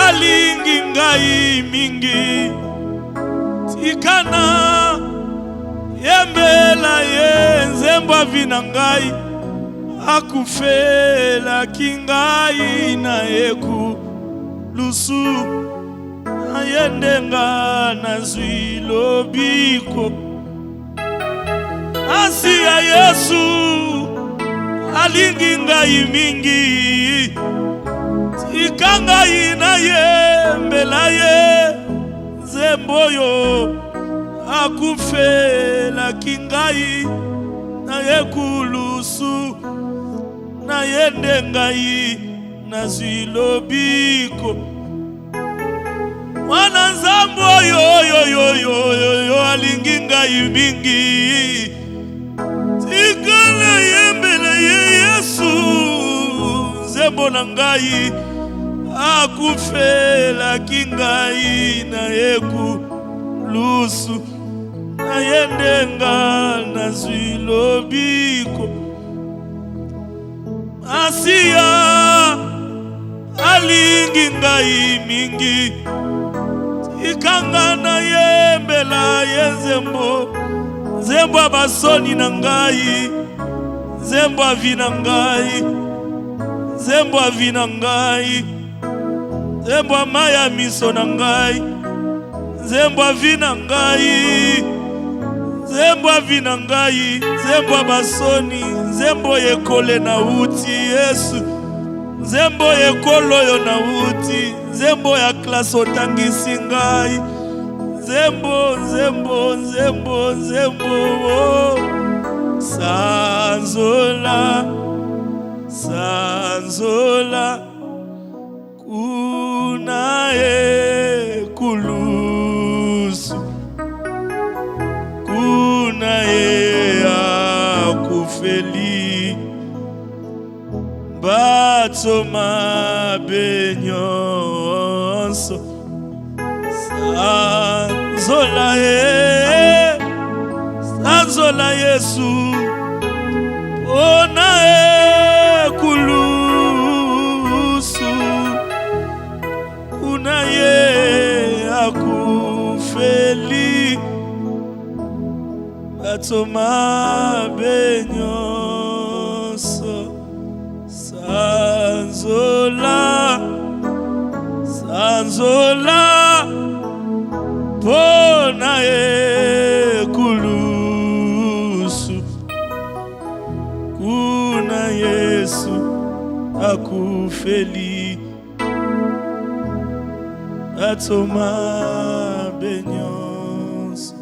alingi ngai mingi tikana yembela yenzembo vina ngai akufe lakingai na yeku lusu ayendenga na zwilobiko Masiya Yesu alingi ngai mingi tikangai na yembela ye zemboyo akufela kingai na yekulusu na yendengai na zwilobiko Mwana nzambo yo alingi ngai mingi tikala yembela Yesu zembo na ngai akufela kingai na yeku lusu na yendenga na zwilobiko Asiya alingi ngai mingi ikanga na yembela yenzembo nzembo abasoni na ngai nzembo avina ngai nzembo avina ngai nzembo amaya miso na ngai nzembo avina ngai nzembo avina ngai nzembo abasoni nzembo yekole na uti Yesu nzembo yekolo yo na uti nzembo ya klase otangisi ngai nzembo nzembo nzembo nzembo oh. Sanzola sanzola kunaye kulusu kunaye akufeli batsoma benyonso sanzola sanzola Yesu onaye kulusu kunaye akufeli batsoma benyonso sanzola sanzola ponaye kulusu kuna Yesu akufeli batsoma benyonso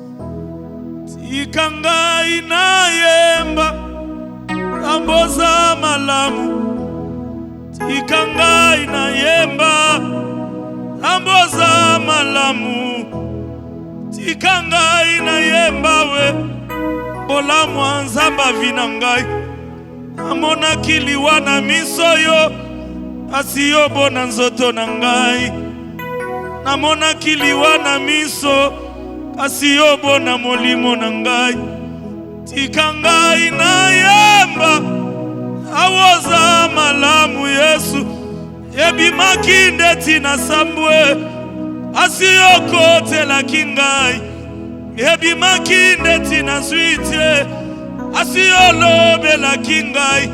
tikanga inayemba amboza malamu tikanga inayemba amboza malamu tikanga inayemba we bolamu anzamba vina ngai amona kiliwa na miso yo asiyo bona nzoto na ngai namona kiliwa na miso asiyo bona molimo na ngai tikanga inayemba awoza malamu Yesu yebimaki ndeti na sambwe asiyo kotela kingai yebimaki ndeti na zwite asiyo lobela kingai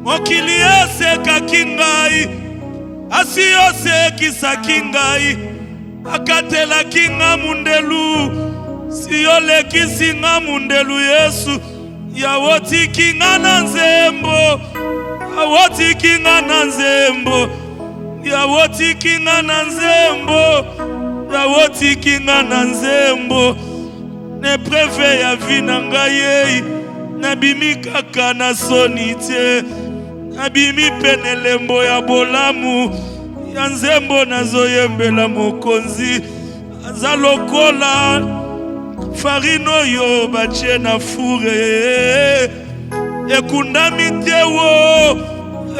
mokili eseka kingai asiyo sekisa kingai akatela kinga mundelu siyo lekisi nga mundelu Yesu yawoti kinga na nzembo yawoti kinga na nzembo yawoti kinga na nzembo yawoti kinga na nzembo ne preve ya vina ngai nabimi kaka na soni te nabimi penelembo ya bolamu ya nzembo nazoyembela mokonzi aza lokola farino yo batie na fure ekundami te wo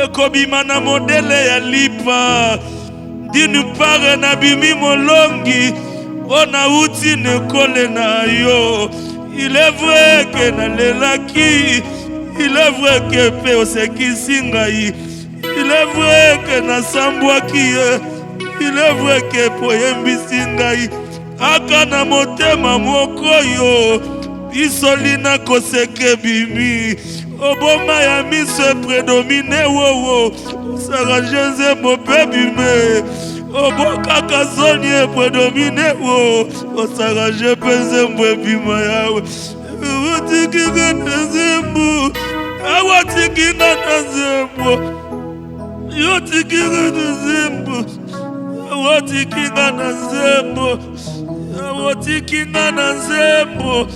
ekobima na modele ya lipa d'une part nabimi molongi ona uti nekole na yo. Il est vrai que nalelaki, il est vrai que pe osekisi ngai, il est vrai que nasambwaki, il est vrai que poyembisi ngai aka na motema moko yo isolina koseke bimi oboma ya miso predomine wowo sarajeze mopebime oboka kazoni predomine wo osaraje penze mbebima yawe utikika nazembo awatikina nazembo yotikika nazembo awatikina nazembo awatikina nazembo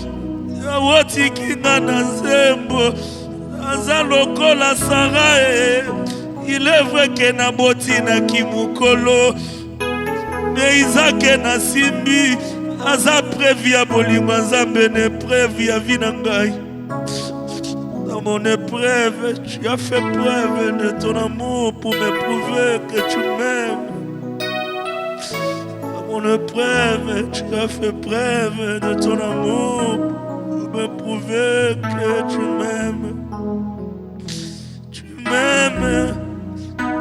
awatikina nazembo aza lokola sarae. Il est vrai que na boti na kimukolo mais Isaac na simbi aza preuve ya bolingo nzambe ne preuve ya vie na ngai. Dans mon épreuve, tu as fait preuve de ton amour pour me prouver que tu m'aimes. Dans mon épreuve, tu as fait preuve de ton amour pour me prouver que tu m'aimes. Tu m'aimes.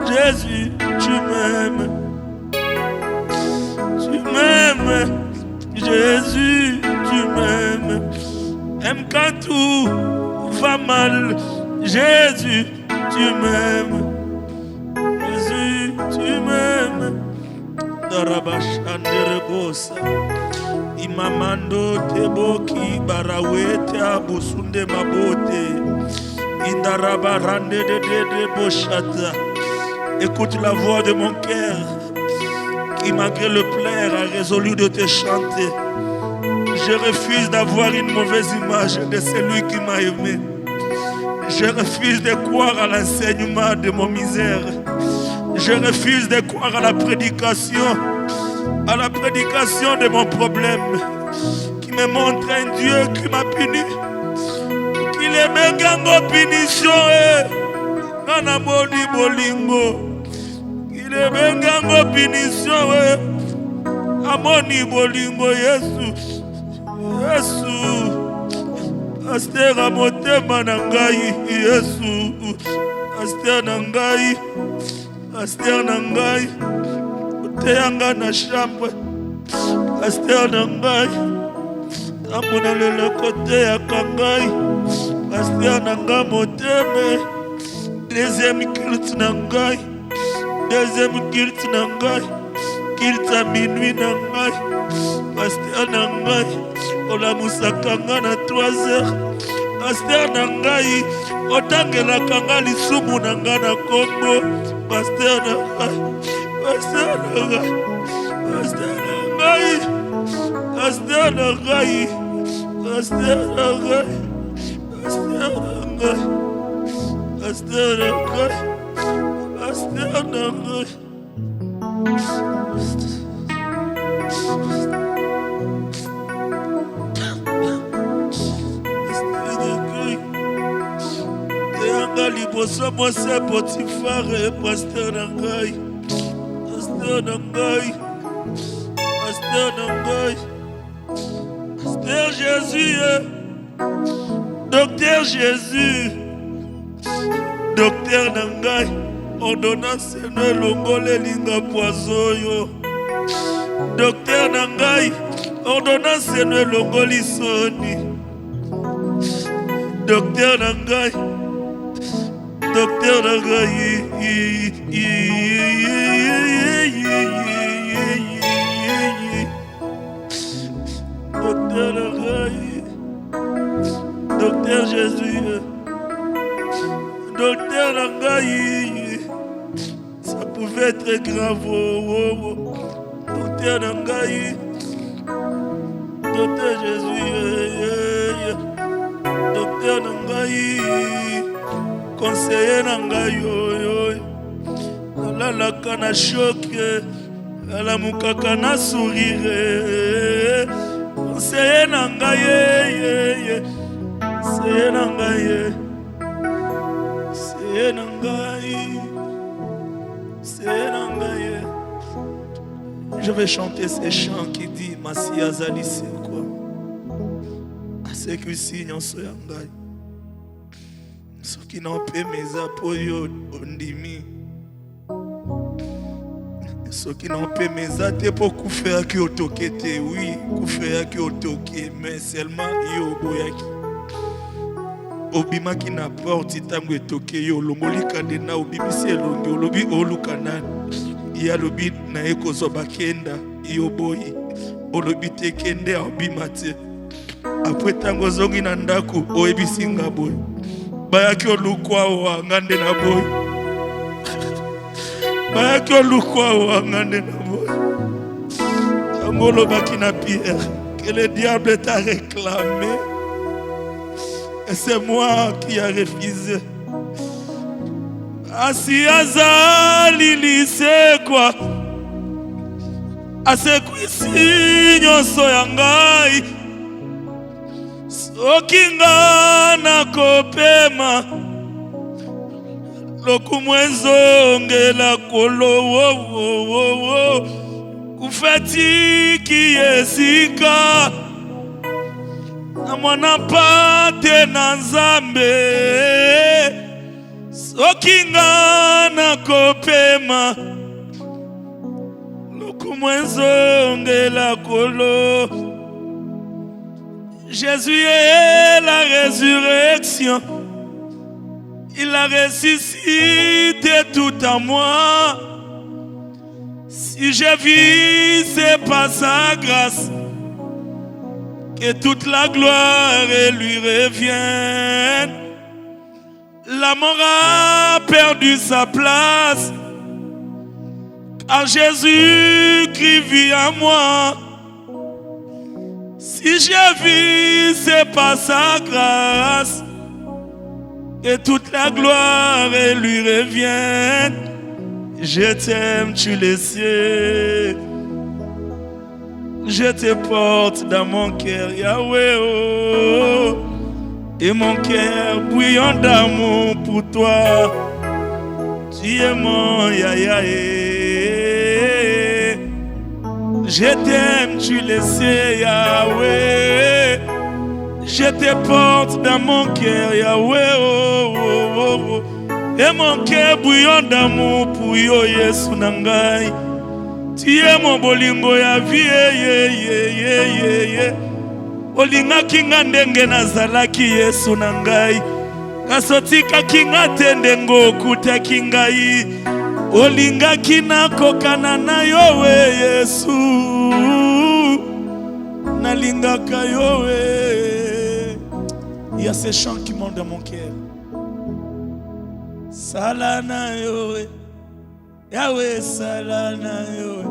Jésus, tu m'aimes. Tu m'aimes. Jésus, tu m'aimes. Même quand tout va mal. Jésus, tu m'aimes. Jésus, tu m'aimes. Darabashanderebosa. Imamando teboki barawete abusunde mabote. Indarabarande de boshata. Écoute la voix de mon cœur qui, malgré le plaire, a résolu de te chanter. Je refuse d'avoir une mauvaise image de celui qui m'a aimé. Je refuse de croire à l'enseignement de mon misère. Je refuse de croire à la prédication de mon problème, qui me montre un Dieu qui m'a puni, qui est bengango punition nana moni bolingo, il est bengango punition amoni bolingo. Yesu, Yesu, astera motema na ngai. Yesu, astera na ngai, astera na ngai. Teyanga na chambre, astera na ngai. Amona le côté ya kangai, astera na ngai moteme. Deuxième culte na ngai, deuxième culte na ngai, culte à minuit na ngai. Astera na ngai, olamusaka nga na 3 heures. Astera na ngai, otangelaka nga lisumu na nga na Kongo. Astera na ngai, astera na ngai, astera na ngai, astera na ngai, astera na ngai, astera na ngai, astera na ngai, astera na ngai. Liboso mwase Potifare, pasteur na ngai, pasteur na ngai, pasteur na ngai, pasteur Jésus, docteur Jésus, docteur na ngai, ordonnance no elongole linga poison yo. Docteur na ngai, ordonnance no elongoli soni. Docteur na ngai, docteur na ngai, docteur na ngai, docteur Jésus, docteur na ngai, ça pouvait être grave, docteur na ngai, docteur Jésus, docteur na ngai. Conseiller na ngai yo, nalalaka na choke, nalamukaka na sourire. Conseiller na ngai, conseiller na ngai, conseiller na ngai, conseiller na ngai. Je vais chanter ces chants qui dit Masi azali c'est quoi? C'est que si nyonso ya ngai. Soki na pe meza po yo ondimi. Soki na pe meza te po kufa ki otokete, oui, kufa ki otoke, mais seulement yo boyaki. Obima ki na porte tango etoke yo longoli kadena obibisi elongi olobi oluka nani. Ya lobi na ekozo bakenda yo boyi. Olobi te kende obima te. Après tango zongi na ndako oyebisi nga boyi. Bayaki olukwa wa ngande na boy. Bayaki olukwa wa ngande na boy. Angolo bakina Pierre, que le diable t'a réclamé. Et c'est moi qui a refusé. Asi azali lise quoi? Ase kwisi nyonso ya ngai. Sokinga na kopema lokumwezo ngela kolo kufeti kiyesika na mwana pate na nzambe soki nga nakopema lokumu ezongela kolo. Jésus est la résurrection, il a ressuscité tout en moi. Si je vis, c'est par sa grâce que toute la gloire lui revienne. La mort a perdu sa place, car Jésus-Christ vit en moi. Si je vis, c'est par sa grâce que toute la gloire lui revienne. Je t'aime, tu le sais. Je te porte dans mon cœur, Yahweh, oh. Et mon cœur bouillon d'amour pour toi. Tu es mon Yahya. Je t'aime, tu le sais, Yahweh. Je te porte dans mon cœur, Yahweh, oh, oh, oh, oh. Et mon cœur bouillon d'amour pour yo, Yesu nangai. Tu es mon bolingo ya vie, olinga kinga ndenge nazalaki Yesu nangai. Kasotika kinga tendengo kuta kingai. Olinga kina kokana na yowe Yesu. Nalingaka yowe. Il y a ces chants qui montent dans mon cœur. Salana yowe, Yahweh salana yowe,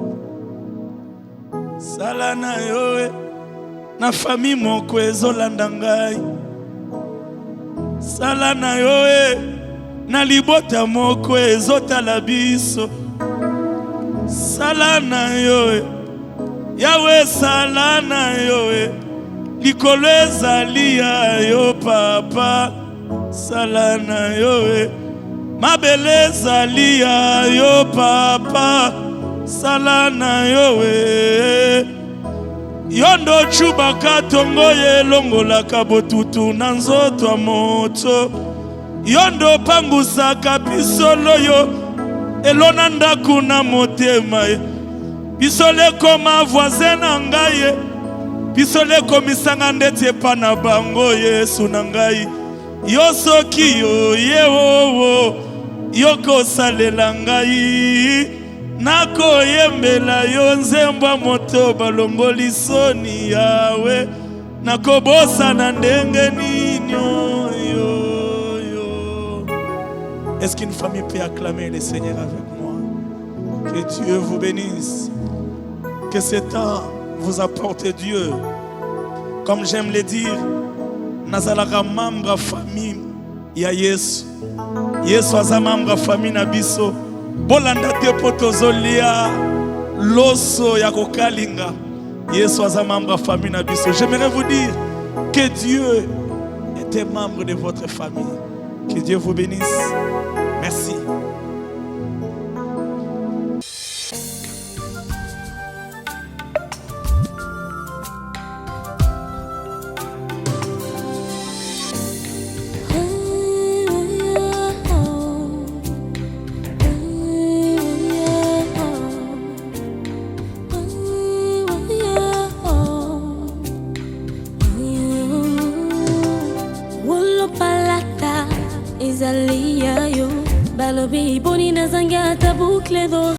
salana yowe. Na famille moko ezolanda ngai. Salana yowe, na libota moko ezotala biso. Salana yowe, Yahweh salana yowe. Likolo ezali ya yo papa. Salana yowe. Mabele ezali ya yo papa. Salana yowe. Yondo chubaka tongo ye longolaka botutu na nzoto ya moto. Yondo pangusaka bisolo yo elona ndaku na motema. Bisole koma voisin na ngai. Bisole komisanga ndete pa na bango Yesu na ngai. Yo soki yo ye wo yoko salela ngai. Nako yembela yo nzemba moto balongoli soni yawe. Nako bosa na ndenge ninyo yo. Est-ce qu'une famille peut acclamer le Seigneur avec moi? Que Dieu vous bénisse. Que ce temps vous apporte Dieu. Comme j'aime le dire, nazalaka membre famille ya Yesu. Yesu aza membre famille na biso. Bolanda te potozolia loso ya kokalinga. Yesu aza membre famille na biso. J'aimerais vous dire que Dieu était membre de votre famille. Que Dieu vous bénisse. Merci. Balobi boni na zanga ta boucle d'or.